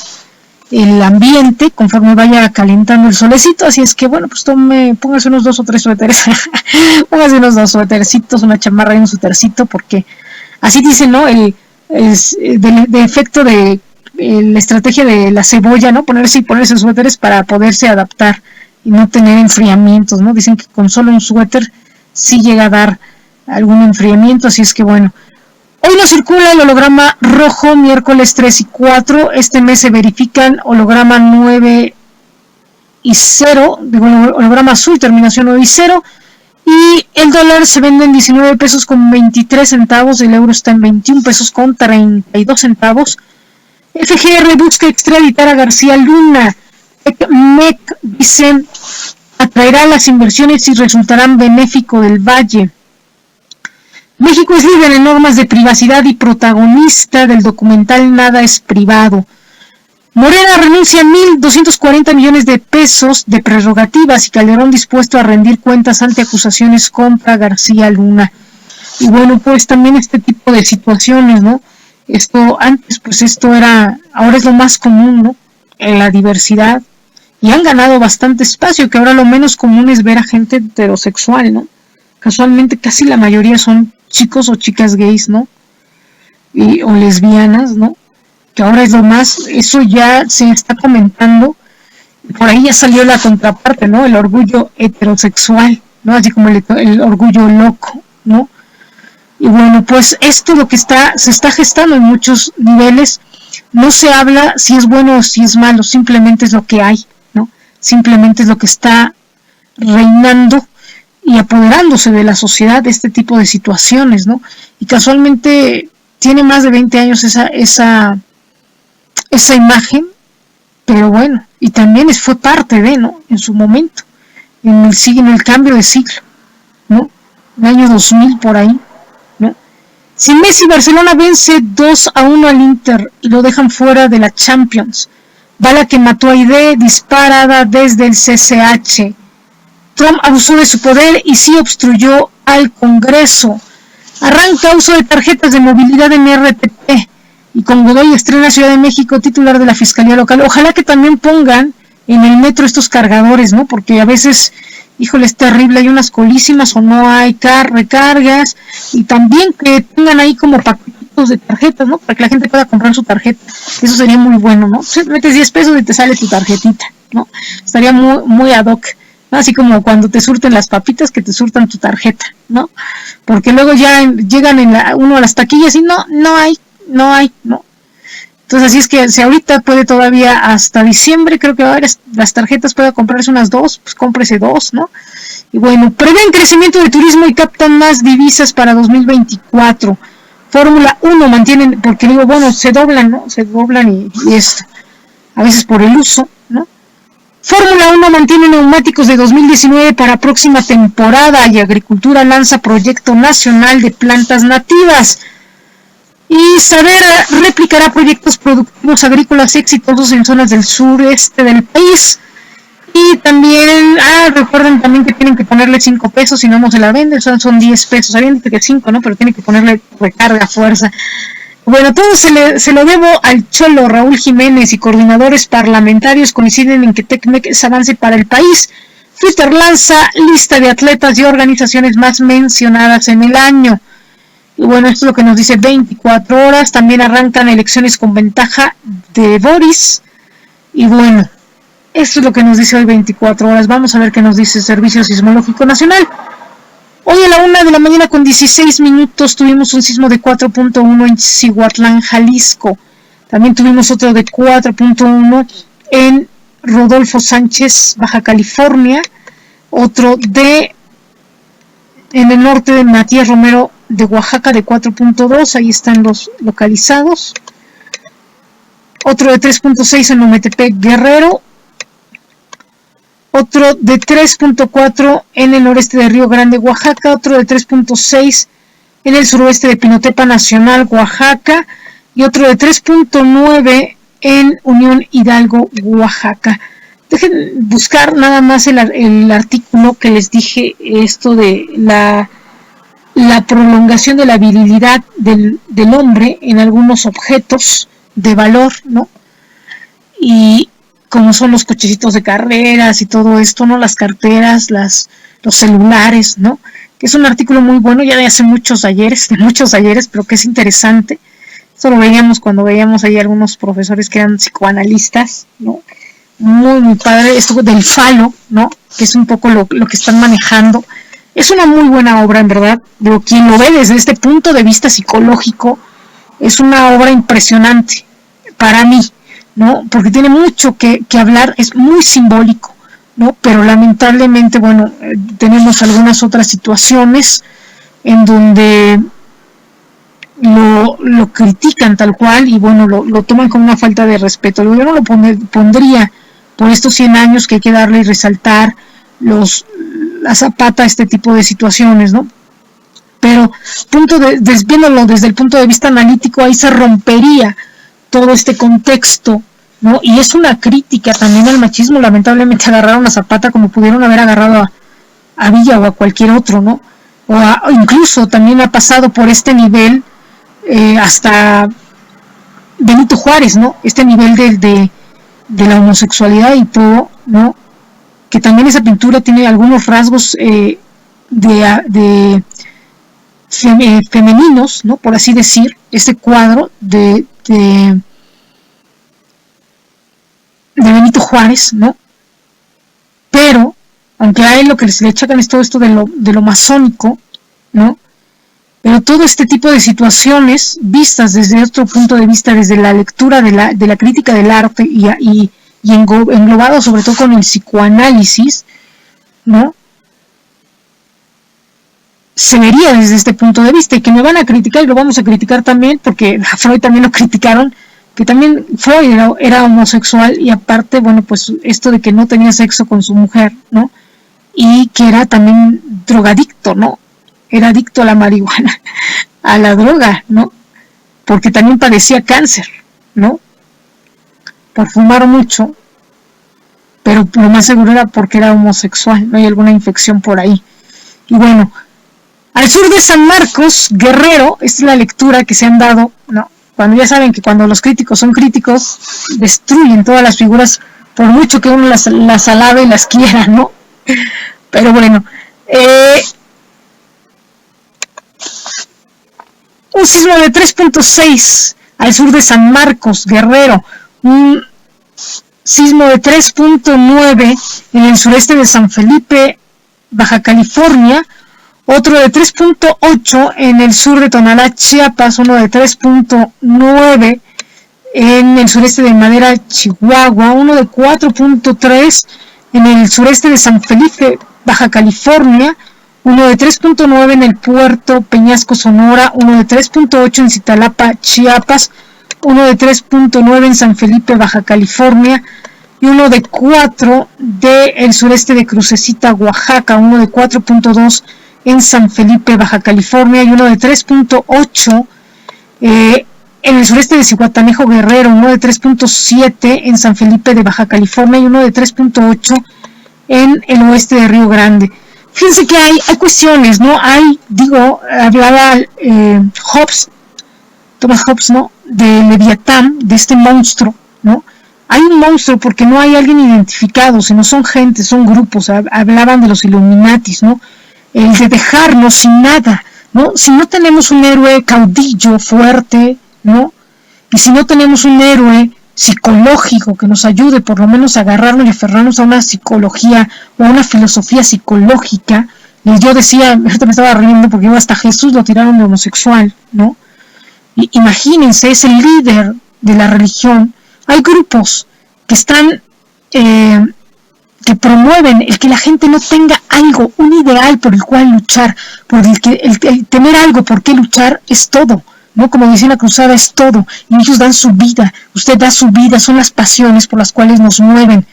el ambiente conforme vaya calentando el solecito, así es que bueno, pues póngase unos 2 o 3 suéteres, póngase unos 2 suétercitos, una chamarra y un suétercito, porque así dicen, ¿no? De efecto de la estrategia de la cebolla, ¿no? Ponerse suéteres para poderse adaptar y no tener enfriamientos, ¿no? Dicen que con solo un suéter sí llega a dar algún enfriamiento, así es que bueno. Hoy nos circula el holograma rojo, miércoles 3 y 4. Este mes se verifican holograma 9 y 0, holograma azul, terminación 9 y 0. Y el dólar se vende en 19 pesos con 23 centavos, el euro está en 21 pesos con 32 centavos. FGR busca extraditar a García Luna. MEC dicen atraerá las inversiones y resultarán benéfico del Valle. México es líder en normas de privacidad y protagonista del documental Nada es privado. Morena renuncia a 1.240 millones de pesos de prerrogativas y Calderón dispuesto a rendir cuentas ante acusaciones contra García Luna. Y bueno, pues también este tipo de situaciones, ¿no? Ahora es lo más común, ¿no? En la diversidad. Y han ganado bastante espacio, que ahora lo menos común es ver a gente heterosexual, ¿no? Casualmente casi la mayoría son chicos o chicas gays, ¿no? O lesbianas, ¿no? Que ahora es lo más, eso ya se está comentando, por ahí ya salió la contraparte, ¿no? El orgullo heterosexual, ¿no? Así como el orgullo loco, ¿no? Y bueno, pues esto es lo que se está gestando en muchos niveles. No se habla si es bueno o si es malo, simplemente es lo que hay, ¿no? Simplemente es lo que está reinando y apoderándose de la sociedad de este tipo de situaciones, ¿no? Y casualmente tiene más de 20 años esa imagen, pero bueno, y también fue parte de, ¿no? En su momento, en el cambio de siglo, ¿no? El año 2000 por ahí, ¿no? Sin Messi, Barcelona vence 2-1 al Inter y lo dejan fuera de la Champions. Bala que mató a Aide disparada desde el CCH. Trump abusó de su poder y sí obstruyó al Congreso. Arranca uso de tarjetas de movilidad en RTP. Y con Godoy estrena Ciudad de México, titular de la Fiscalía Local. Ojalá que también pongan en el metro estos cargadores, ¿no? Porque a veces, híjole, es terrible, hay unas colísimas o no hay recargas, y también que tengan ahí como paquetitos de tarjetas, ¿no? Para que la gente pueda comprar su tarjeta. Eso sería muy bueno, ¿no? Si metes 10 pesos y te sale tu tarjetita, ¿no? Estaría muy, muy ad hoc, ¿no? Así como cuando te surten las papitas, que te surtan tu tarjeta, ¿no? Porque luego ya llegan uno a las taquillas y no hay, ¿no? Entonces, así es que si ahorita puede todavía hasta diciembre, creo que va a haber las tarjetas, puede comprarse unas 2, pues cómprese 2, ¿no? Y bueno, prevén crecimiento de turismo y captan más divisas para 2024. Fórmula 1 mantienen, porque digo, bueno, se doblan, ¿no? Se doblan y esto, a veces por el uso, ¿no? Fórmula 1 mantiene neumáticos de 2019 para próxima temporada y Agricultura lanza proyecto nacional de plantas nativas. Y Saavedra replicará proyectos productivos agrícolas exitosos en zonas del sureste del país. Y también, recuerden también que tienen que ponerle 5 pesos, si no se la venden, son 10 pesos. Habían dicho que 5, ¿no? Pero tienen que ponerle recarga, fuerza. Bueno, todo se lo debo al Cholo. Raúl Jiménez y coordinadores parlamentarios coinciden en que TECMEC es avance para el país. Twitter lanza lista de atletas y organizaciones más mencionadas en el año. Y bueno, esto es lo que nos dice 24 horas. También arrancan elecciones con ventaja de Boris. Y bueno, esto es lo que nos dice hoy 24 horas. Vamos a ver qué nos dice el Servicio Sismológico Nacional. Hoy a la 1:16 a.m. tuvimos un sismo de 4.1 en Cihuatlán, Jalisco. También tuvimos otro de 4.1 en Rodolfo Sánchez, Baja California. Otro en el norte de Matías Romero de Oaxaca de 4.2, ahí están los localizados. Otro de 3.6 en Ometepec, Guerrero. Otro de 3.4 en el noreste de Río Grande, Oaxaca. Otro de 3.6 en el suroeste de Pinotepa Nacional, Oaxaca. Y otro de 3.9 en Unión Hidalgo, Oaxaca. Dejen buscar nada más el artículo que les dije, esto de la prolongación de la virilidad del hombre en algunos objetos de valor, ¿no? Y como son los cochecitos de carreras y todo esto, ¿no? Las carteras, los celulares, ¿no? Que es un artículo muy bueno, ya de hace muchos ayeres, pero que es interesante. Eso lo veíamos cuando veíamos ahí algunos profesores que eran psicoanalistas, ¿no? Muy, muy padre, esto del falo, ¿no? Que es un poco lo que están manejando. Es una muy buena obra, en verdad. Digo, quien lo ve desde este punto de vista psicológico, es una obra impresionante para mí, ¿no? Porque tiene mucho que hablar, es muy simbólico, ¿no? Pero lamentablemente, bueno, tenemos algunas otras situaciones en donde lo critican tal cual y, bueno, lo toman como una falta de respeto. Yo no lo pondría por estos 100 años que hay que darle y resaltar a Zapata este tipo de situaciones, ¿no? Pero viéndolo desde el punto de vista analítico, ahí se rompería todo este contexto, ¿no? Y es una crítica también al machismo. Lamentablemente agarraron a Zapata como pudieron haber agarrado a Villa o a cualquier otro, ¿no? O incluso también ha pasado por este nivel hasta Benito Juárez, ¿no? Este nivel de la homosexualidad y todo, ¿no? Que también esa pintura tiene algunos rasgos femeninos, ¿no? Por así decir, este cuadro de Benito Juárez, ¿no? Pero, aunque a él lo que le achacan es todo esto de lo masónico, ¿no? Pero todo este tipo de situaciones vistas desde otro punto de vista, desde la lectura de la crítica del arte y englobado sobre todo con el psicoanálisis, ¿no? Se vería desde este punto de vista, y que me van a criticar y lo vamos a criticar también, porque a Freud también lo criticaron, que también Freud era homosexual, y aparte, bueno, pues esto de que no tenía sexo con su mujer, ¿no? Y que era también drogadicto, ¿no? Era adicto a la marihuana, a la droga, ¿no? Porque también padecía cáncer, ¿no? Por fumar mucho, pero lo más seguro era porque era homosexual, no hay alguna infección por ahí. Y bueno, al sur de San Marcos, Guerrero, esta es la lectura que se han dado, ¿no? cuando ya saben que cuando los críticos son críticos, destruyen todas las figuras, por mucho que uno las alabe y las quiera, ¿no? Pero bueno, un sismo de 3.6 al sur de San Marcos, Guerrero, un sismo de 3.9 en el sureste de San Felipe, Baja California, otro de 3.8 en el sur de Tonalá, Chiapas, uno de 3.9 en el sureste de Madera, Chihuahua, uno de 4.3 en el sureste de San Felipe, Baja California, uno de 3.9 en el puerto Peñasco, Sonora, uno de 3.8 en Citalapa, Chiapas, uno de 3.9 en San Felipe, Baja California, y uno de 4 del sureste de Crucecita, Oaxaca, uno de 4.2 en San Felipe, Baja California, y uno de 3.8 en el sureste de Zihuatanejo, Guerrero, uno de 3.7 en San Felipe de Baja California, y uno de 3.8 en el oeste de Río Grande. Fíjense que hay cuestiones, ¿no? Hablaba Thomas Hobbes, ¿no? De Leviatán, de este monstruo, ¿no? Hay un monstruo porque no hay alguien identificado, sino son gente, son grupos. Hablaban de los Illuminatis, ¿no? El de dejarnos sin nada, ¿no? Si no tenemos un héroe caudillo, fuerte, ¿no? Y si no tenemos un héroe psicológico que nos ayude por lo menos a agarrarnos y aferrarnos a una psicología o a una filosofía psicológica. Y yo decía, ahorita me estaba riendo porque hasta Jesús lo tiraron de homosexual, ¿no? Y imagínense, es el líder de la religión. Hay grupos que están, que promueven el que la gente no tenga algo, un ideal por el cual luchar, por el tener algo por qué luchar es todo. ¿No? Como dice la cruzada, es todo, y ellos dan su vida, usted da su vida, son las pasiones por las cuales nos mueven.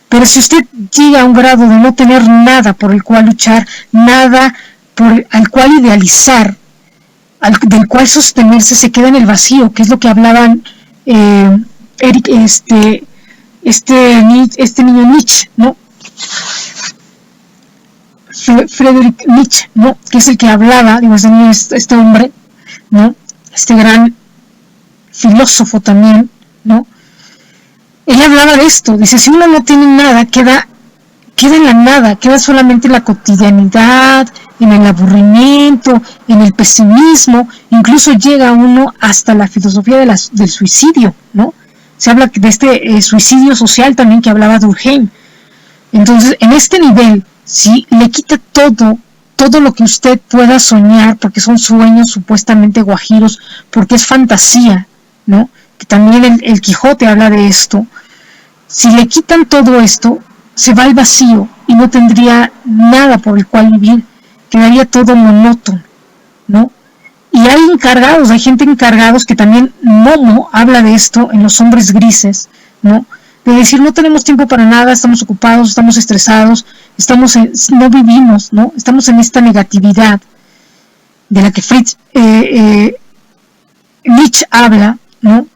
Pero si usted llega a un grado de no tener nada por el cual luchar, nada al cual idealizar, del cual sostenerse, se queda en el vacío, que es lo que hablaban este niño Nietzsche, ¿no? Friedrich Nietzsche, ¿no? Que es el que hablaba, este hombre, ¿no? Este gran filósofo también, ¿no? Él hablaba de esto, dice, si uno no tiene nada, queda en la nada, queda solamente en la cotidianidad, en el aburrimiento, en el pesimismo, incluso llega uno hasta la filosofía del suicidio, ¿no? Se habla de este suicidio social también que hablaba Durkheim. Entonces, en este nivel, si le quita todo lo que usted pueda soñar, porque son sueños supuestamente guajiros, porque es fantasía, ¿no? Que también el Quijote habla de esto. Si le quitan todo esto, se va al vacío y no tendría nada por el cual vivir, quedaría todo monótono, ¿no? Y hay gente encargados que también Momo habla de esto en Los Hombres Grises, ¿no? De decir, no tenemos tiempo para nada, estamos ocupados, estamos estresados, no vivimos, ¿no? Estamos en esta negatividad de la que Nietzsche habla, ¿no?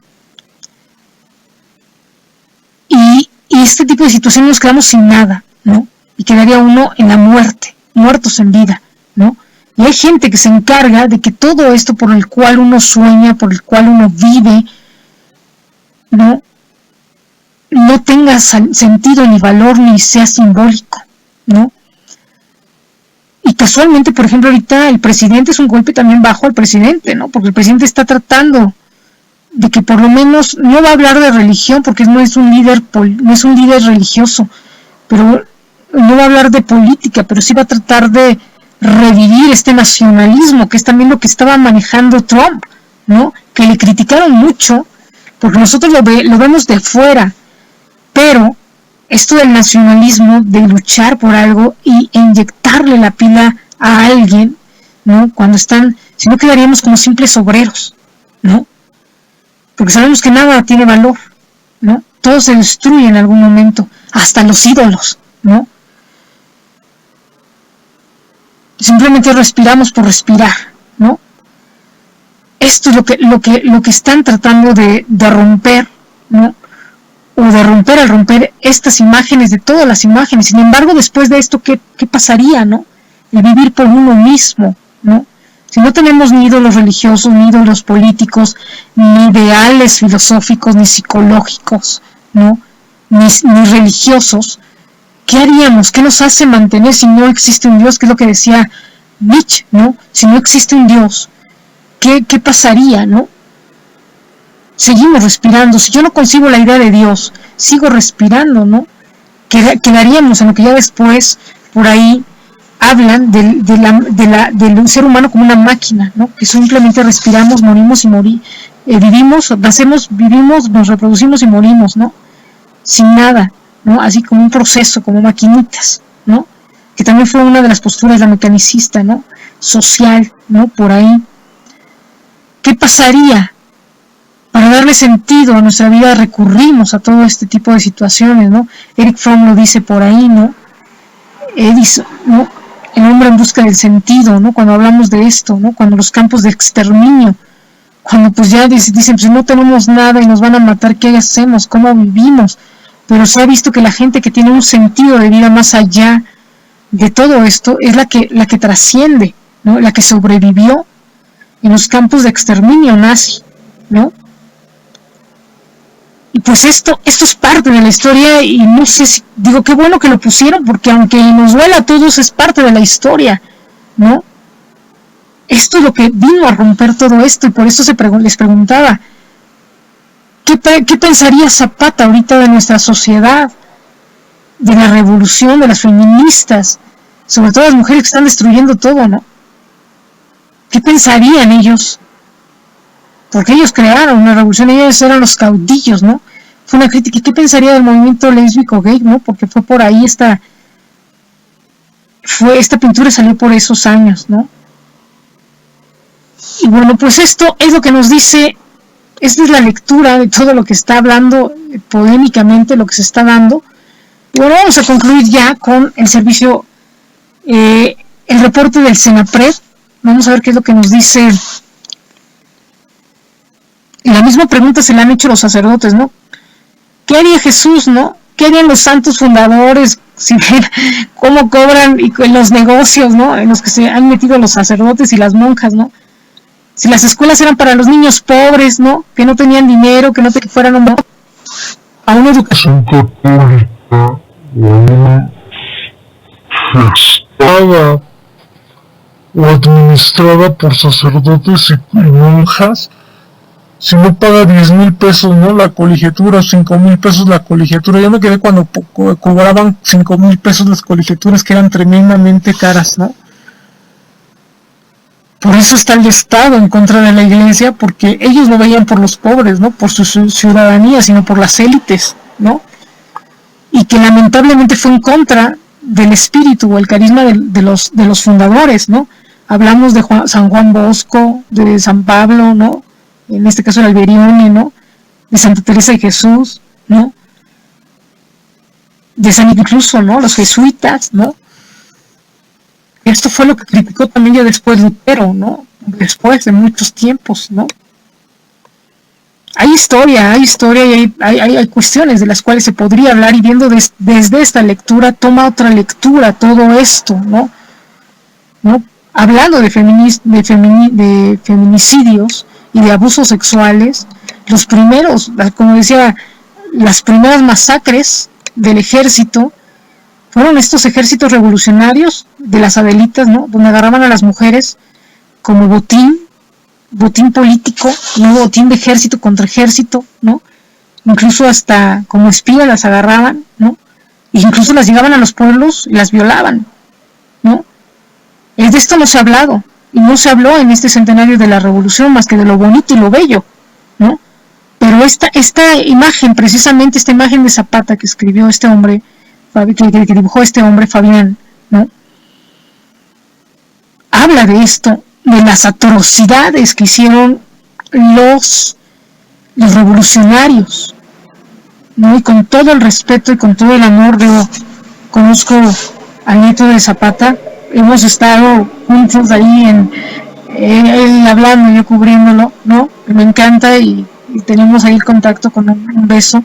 Y este tipo de situaciones nos quedamos sin nada, ¿no? Y quedaría uno en la muerte, muertos en vida, ¿no? Y hay gente que se encarga de que todo esto por el cual uno sueña, por el cual uno vive, ¿no? No tenga sentido ni valor ni sea simbólico, ¿no? Y casualmente, por ejemplo, ahorita el presidente es un golpe también bajo al presidente, ¿no? Porque el presidente está tratando de que por lo menos no va a hablar de religión, porque no es un líder religioso, pero no va a hablar de política, pero sí va a tratar de revivir este nacionalismo, que es también lo que estaba manejando Trump, ¿no? Que le criticaron mucho, porque nosotros lo vemos de fuera. Pero esto del nacionalismo, de luchar por algo e inyectarle la pila a alguien, ¿no? Si no quedaríamos como simples obreros, ¿no? Porque sabemos que nada tiene valor, ¿no? Todo se destruye en algún momento, hasta los ídolos, ¿no? Simplemente respiramos por respirar, ¿no? Esto es lo que están tratando de romper, ¿no? O de romper al romper estas imágenes, de todas las imágenes. Sin embargo, después de esto, ¿qué pasaría, no? El vivir por uno mismo, ¿no? Si no tenemos ni ídolos religiosos, ni ídolos políticos, ni ideales filosóficos, ni psicológicos, ¿no? Ni religiosos, ¿qué haríamos? ¿Qué nos hace mantener si no existe un Dios? Que es lo que decía Nietzsche, ¿no? Si no existe un Dios, ¿qué pasaría, no? Seguimos respirando. Si yo no concibo la idea de Dios, sigo respirando, ¿no? Quedaríamos en lo que ya después, por ahí, hablan del ser humano como una máquina, ¿no? Que simplemente respiramos, morimos y vivimos, nacemos, vivimos, nos reproducimos y morimos, ¿no? Sin nada, ¿no? Así como un proceso, como maquinitas, ¿no? Que también fue una de las posturas de la mecanicista, ¿no? Social, ¿no? Por ahí. ¿Qué pasaría? Para darle sentido a nuestra vida recurrimos a todo este tipo de situaciones, ¿no? Eric Fromm lo dice por ahí, ¿no? Edison, ¿no? El hombre en busca del sentido, ¿no? Cuando hablamos de esto, ¿no? Cuando los campos de exterminio, cuando pues ya dicen, pues no tenemos nada y nos van a matar, ¿qué hacemos? ¿Cómo vivimos? Pero se ha visto que la gente que tiene un sentido de vida más allá de todo esto es la que trasciende, ¿no? La que sobrevivió en los campos de exterminio nazi, ¿no? Y pues esto es parte de la historia y no sé si, digo, qué bueno que lo pusieron, porque aunque nos duela a todos, es parte de la historia, ¿no? Esto es lo que vino a romper todo esto, y por eso les preguntaba, ¿qué pensaría Zapata ahorita de nuestra sociedad, de la revolución, de las feministas, sobre todo las mujeres que están destruyendo todo, ¿no? ¿Qué pensarían ellos? Porque ellos crearon una revolución, ellos eran los caudillos, ¿no? Fue una crítica. ¿Qué pensaría del movimiento lésbico gay, no? Porque fue por ahí esta pintura salió por esos años, ¿no? Y bueno, pues esto es lo que nos dice, esta es la lectura de todo lo que está hablando polémicamente, lo que se está dando. Y bueno, vamos a concluir ya con el servicio, el reporte del Senapred. Vamos a ver qué es lo que nos dice. Y la misma pregunta se la han hecho los sacerdotes, ¿no? ¿Qué haría Jesús, no? ¿Qué harían los santos fundadores? ¿Cómo cobran y en los negocios, ¿no? En los que se han metido los sacerdotes y las monjas, ¿no? Si las escuelas eran para los niños pobres, ¿no? Que no tenían dinero, que fueran a una educación católica o una gestada o administrada por sacerdotes y monjas, si no paga 10,000 pesos, ¿no? La colegiatura, 5,000 pesos la colegiatura. Yo me quedé cuando cobraban 5,000 pesos las colegiaturas, que eran tremendamente caras, ¿no? Por eso está el Estado en contra de la Iglesia, porque ellos no veían por los pobres, ¿no? Por su ciudadanía, sino por las élites, ¿no? Y que lamentablemente fue en contra del espíritu o el carisma de los fundadores, ¿no? Hablamos de San Juan Bosco, de San Pablo, ¿no? En este caso el Alberione, ¿no? De Santa Teresa de Jesús, ¿no? De San incluso, ¿no? Los jesuitas, ¿no? Esto fue lo que criticó también ya después Lutero, ¿no? Después de muchos tiempos, ¿no? Hay historia y hay cuestiones de las cuales se podría hablar, y viendo desde esta lectura, toma otra lectura todo esto, ¿no? Hablando de feminicidios y de abusos sexuales, los primeros, como decía, las primeras masacres del ejército fueron estos ejércitos revolucionarios de las Adelitas, ¿no? Donde agarraban a las mujeres como botín político, no botín de ejército contra ejército, ¿no? Incluso hasta como espías las agarraban, ¿no? E incluso las llevaban a los pueblos y las violaban, ¿no? De esto no se ha hablado, y no se habló en este centenario de la revolución más que de lo bonito y lo bello, ¿no? Pero esta imagen, precisamente esta imagen de Zapata que escribió este hombre, que dibujó este hombre, Fabián, ¿no? Habla de esto, de las atrocidades que hicieron los revolucionarios, ¿no? Y con todo el respeto y con todo el amor, yo conozco al nieto de Zapata, hemos estado juntos ahí él hablando, yo cubriéndolo, ¿no? Me encanta y tenemos ahí el contacto con un beso,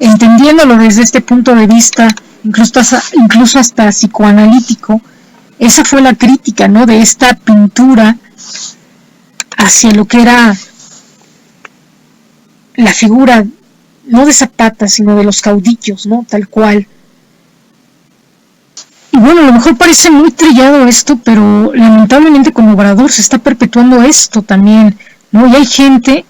entendiéndolo desde este punto de vista, incluso hasta psicoanalítico. Esa fue la crítica, ¿no? De esta pintura hacia lo que era la figura, no de Zapata, sino de los caudillos, ¿no? Tal cual. Y bueno, a lo mejor parece muy trillado esto, pero lamentablemente con Obrador se está perpetuando esto también, ¿no? Y hay gente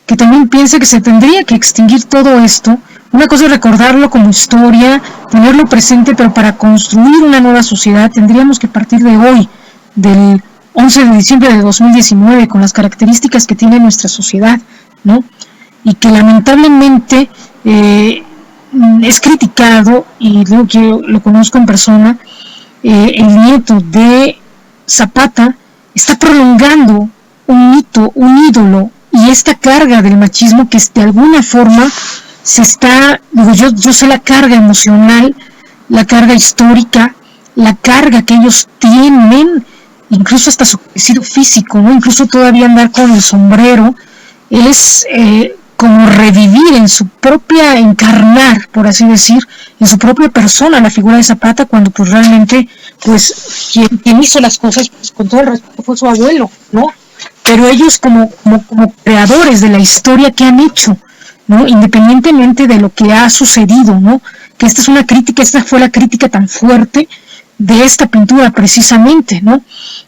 que también piensa que se tendría que extinguir todo esto. Una cosa es recordarlo como historia, tenerlo presente, pero para construir una nueva sociedad tendríamos que partir de hoy, del 11 de diciembre de 2019, con las características que tiene nuestra sociedad, ¿no? Y que lamentablemente es criticado, y luego que lo conozco en persona, el nieto de Zapata está prolongando un mito, un ídolo, y esta carga del machismo que de alguna forma se está, digo, yo sé la carga emocional, la carga histórica, la carga que ellos tienen, incluso hasta su parecido físico, ¿no? Incluso todavía andar con el sombrero, es como revivir en su propia, encarnar, por así decir, en su propia persona la figura de Zapata, cuando pues realmente, pues, quien hizo las cosas, pues con todo el respeto, fue su abuelo, ¿no? Pero ellos como creadores de la historia que han hecho, ¿no? Independientemente de lo que ha sucedido, ¿no? Que esta es una crítica, esta fue la crítica tan fuerte de esta pintura precisamente, ¿no?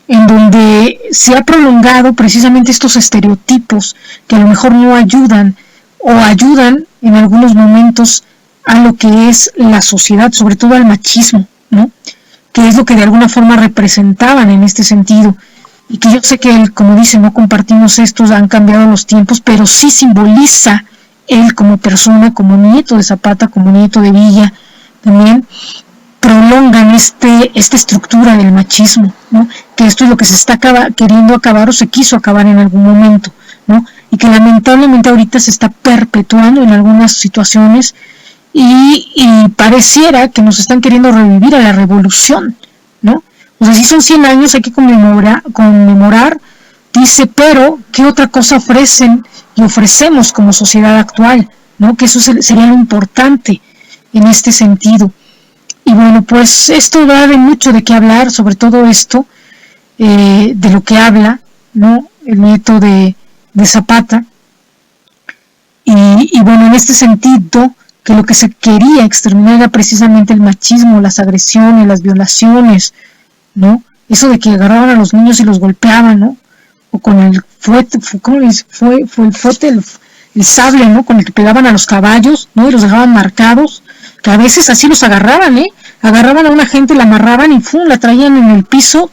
En donde se ha prolongado precisamente estos estereotipos que a lo mejor no ayudan o ayudan en algunos momentos a lo que es la sociedad, sobre todo al machismo, ¿no? Que es lo que de alguna forma representaban en este sentido. Y que yo sé que, como dice, no compartimos estos, han cambiado los tiempos, pero sí simboliza él como persona, como nieto de Zapata, como nieto de Villa, también prolongan esta estructura del machismo, ¿no? Que esto es lo que se está queriendo acabar o se quiso acabar en algún momento, ¿no? Y que lamentablemente ahorita se está perpetuando en algunas situaciones y pareciera que nos están queriendo revivir a la revolución, ¿no? O sea, si son 100 años hay que conmemorar, dice, pero ¿qué otra cosa ofrecen y ofrecemos como sociedad actual? ¿No? Que eso sería lo importante en este sentido. Y bueno, pues esto da de mucho de qué hablar, sobre todo esto, de lo que habla, ¿no? El nieto de Zapata. Y bueno, en este sentido, que lo que se quería exterminar era precisamente el machismo, las agresiones, las violaciones, ¿no? Eso de que agarraban a los niños y los golpeaban, ¿no? O con el fuete, ¿cómo le dice? Fue el fuete, el sable, ¿no? Con el que pegaban a los caballos, ¿no? Y los dejaban marcados, que a veces así los agarraban, agarraban a una gente, la amarraban y ¡fum!, la traían en el piso.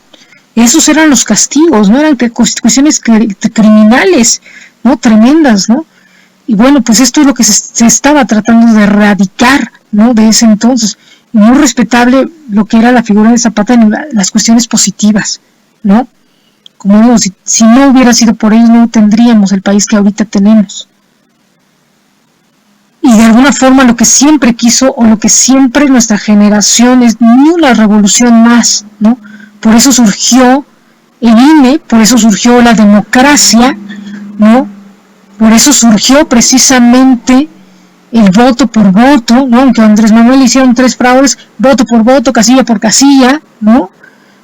Esos eran los castigos, ¿no? Eran cuestiones criminales, ¿no? Tremendas, ¿no? Y bueno, pues esto es lo que se estaba tratando de erradicar, ¿no? De ese entonces. Muy respetable lo que era la figura de Zapata en las cuestiones positivas, ¿no? Como digo, si no hubiera sido por ellos, no tendríamos el país que ahorita tenemos. Y de alguna forma lo que siempre quiso, o lo que siempre nuestra generación es, ni una revolución más, ¿no? Por eso surgió el INE, por eso surgió la democracia, ¿no? Por eso surgió precisamente el voto por voto, ¿no? Aunque a Andrés Manuel le hicieron 3 fraudes, voto por voto, casilla por casilla, ¿no?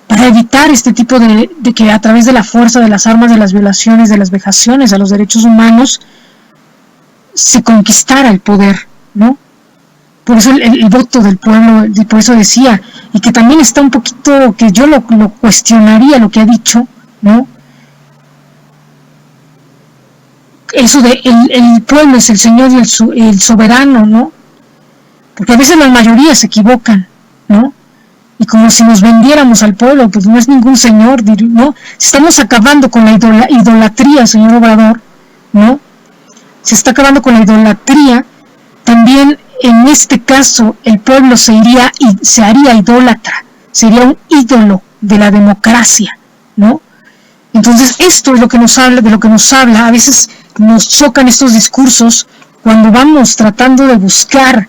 Para evitar este tipo de que a través de la fuerza, de las armas, de las violaciones, de las vejaciones a los derechos humanos, se conquistara el poder, ¿no? Por eso el voto del pueblo, por eso decía, y que también está un poquito, que yo lo cuestionaría lo que ha dicho, ¿no? Eso de el pueblo es el señor y el soberano, ¿no? Porque a veces las mayorías se equivocan, ¿no? Y como si nos vendiéramos al pueblo, pues no es ningún señor, ¿no? Estamos acabando con la idolatría, señor Obrador, ¿no? Se está acabando con la idolatría. También en este caso el pueblo se haría idólatra, sería un ídolo de la democracia, ¿no? Entonces esto es lo que nos habla, de lo que nos habla. A veces nos chocan estos discursos cuando vamos tratando de buscar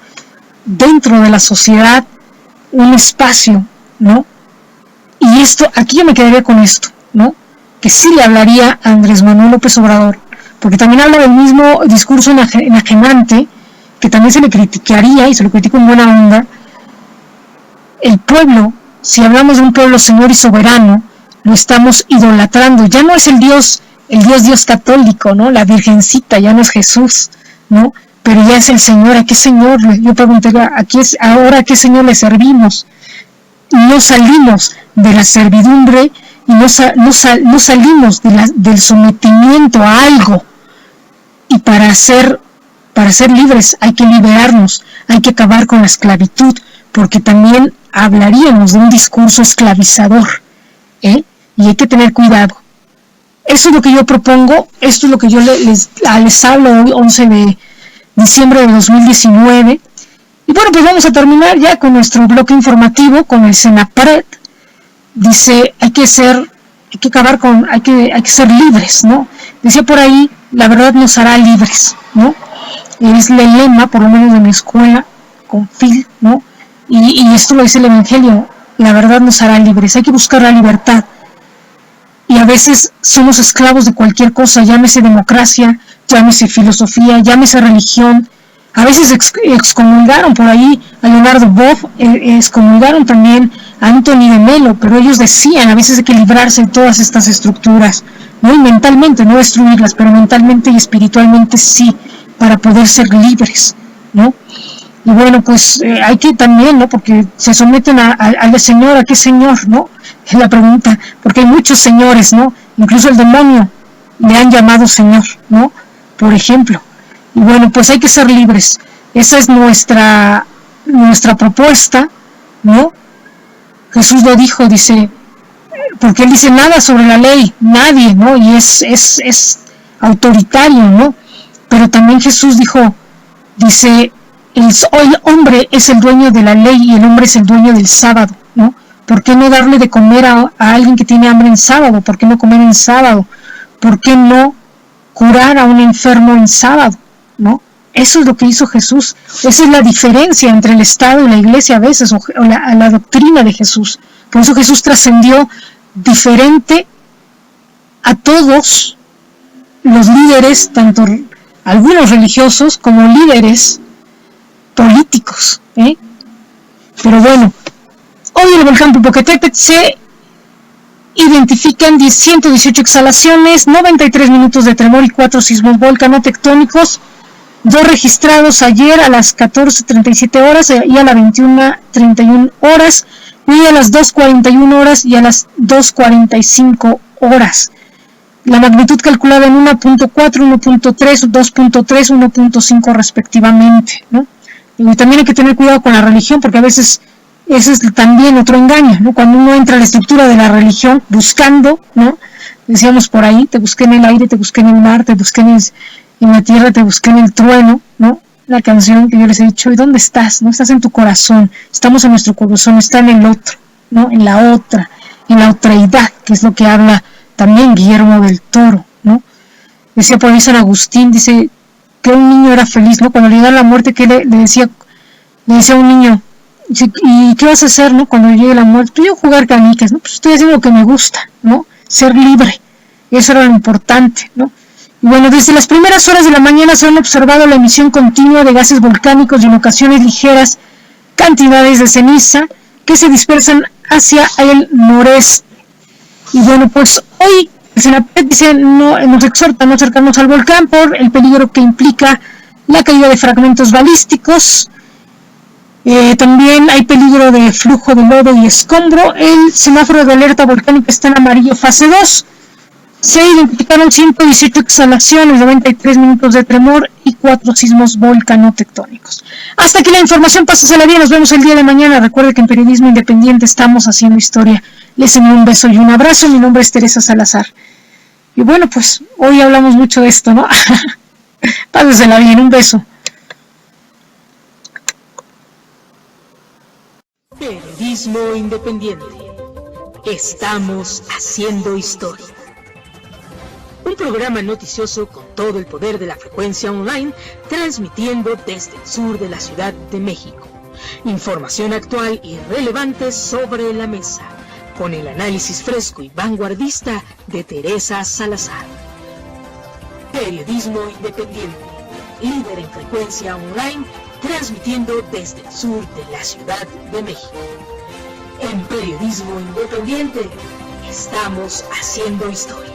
dentro de la sociedad un espacio, ¿no? Y esto, aquí yo me quedaría con esto, ¿no? Que sí le hablaría a Andrés Manuel López Obrador, porque también habla del mismo discurso enajenante, que también se le criticaría, y se lo critico en buena onda. El pueblo, si hablamos de un pueblo señor y soberano, lo estamos idolatrando. Ya no es el Dios católico, ¿no? La Virgencita, ya no es Jesús, ¿no? Pero ya es el Señor. ¿A qué Señor? Yo preguntaría, ¿ahora a qué Señor le servimos? No salimos de la servidumbre y no salimos del sometimiento a algo. Y para ser libres hay que liberarnos, hay que acabar con la esclavitud, porque también hablaríamos de un discurso esclavizador, y hay que tener cuidado. Eso es lo que yo propongo, esto es lo que yo les hablo hoy, 11 de diciembre de 2019. Y bueno, pues vamos a terminar ya con nuestro bloque informativo, con el Senapred. Dice, hay que ser libres, ¿no? Decía por ahí, la verdad nos hará libres, ¿no? Es el lema, por lo menos de mi escuela, con Phil, ¿no? Y esto lo dice el Evangelio, la verdad nos hará libres, hay que buscar la libertad. Y a veces somos esclavos de cualquier cosa, llámese democracia, llámese filosofía, llámese religión. A veces excomulgaron por ahí a Leonardo Boff, excomulgaron también a Anthony de Melo, pero ellos decían, a veces hay que librarse de todas estas estructuras, ¿no? Y mentalmente, no destruirlas, pero mentalmente y espiritualmente sí, para poder ser libres, ¿no? Y bueno, pues hay que también, ¿no? Porque se someten al Señor, ¿a qué Señor, no? Es la pregunta, porque hay muchos señores, ¿no? Incluso el demonio le han llamado Señor, ¿no? Por ejemplo. Y bueno, pues hay que ser libres. Esa es nuestra propuesta, ¿no? Jesús lo dijo, dice, porque él dice nada sobre la ley, nadie, ¿no? Y es autoritario, ¿no? Pero también Jesús dice, el hombre es el dueño de la ley y el hombre es el dueño del sábado, ¿no? ¿Por qué no darle de comer a alguien que tiene hambre en sábado? ¿Por qué no comer en sábado? ¿Por qué no curar a un enfermo en sábado? ¿No? Eso es lo que hizo Jesús. Esa es la diferencia entre el Estado y la Iglesia a veces, o la doctrina de Jesús. Por eso Jesús trascendió diferente a todos los líderes, tanto algunos religiosos como líderes políticos, Pero bueno, hoy en el volcán Popocatépetl se identifican 118 exhalaciones, 93 minutos de tremor y 4 sismos volcanotectónicos, 2 registrados ayer a las 14:37 horas y a las 21:31 horas, y a las 2:41 horas y a las 2:45 horas. La magnitud calculada en 1.4, 1.3, 2.3, 1.5 respectivamente, ¿no? Y también hay que tener cuidado con la religión, porque a veces ese es también otro engaño, ¿no? Cuando uno entra a la estructura de la religión buscando, ¿no? Decíamos por ahí, te busqué en el aire, te busqué en el mar, te busqué en la tierra, te busqué en el trueno, ¿no? La canción que yo les he dicho, ¿y dónde estás? No estás en tu corazón, estamos en nuestro corazón, está en el otro, ¿no? En la otreidad, que es lo que habla también Guillermo del Toro, ¿no? Decía por ahí San Agustín, dice que un niño era feliz, ¿no? Cuando le da la muerte, que le decía a un niño, dice, ¿y qué vas a hacer, no? Cuando llegue la muerte, pues yo jugar canicas, ¿no? Pues estoy haciendo lo que me gusta, ¿no? Ser libre, eso era lo importante, ¿no? Y bueno, desde las primeras horas de la mañana se han observado la emisión continua de gases volcánicos y en ocasiones ligeras cantidades de ceniza que se dispersan hacia el noreste. Y bueno, pues hoy el Senapred dice, nos exhorta a no acercarnos al volcán por el peligro que implica la caída de fragmentos balísticos. También hay peligro de flujo de lodo y escombro. El semáforo de alerta volcánica está en amarillo fase 2. Se identificaron 118 exhalaciones, 93 minutos de tremor y 4 sismos volcanotectónicos. Hasta aquí la información, pásasela bien, nos vemos el día de mañana. Recuerde que en Periodismo Independiente estamos haciendo historia. Les envío un beso y un abrazo, mi nombre es Teresa Salazar. Y bueno, pues hoy hablamos mucho de esto, ¿no? Pásasela bien, un beso. Periodismo Independiente. Estamos haciendo historia. Un programa noticioso con todo el poder de la frecuencia online, transmitiendo desde el sur de la Ciudad de México. Información actual y relevante sobre la mesa, con el análisis fresco y vanguardista de Teresa Salazar. Periodismo Independiente, líder en frecuencia online, transmitiendo desde el sur de la Ciudad de México. En Periodismo Independiente, Estamos haciendo historia.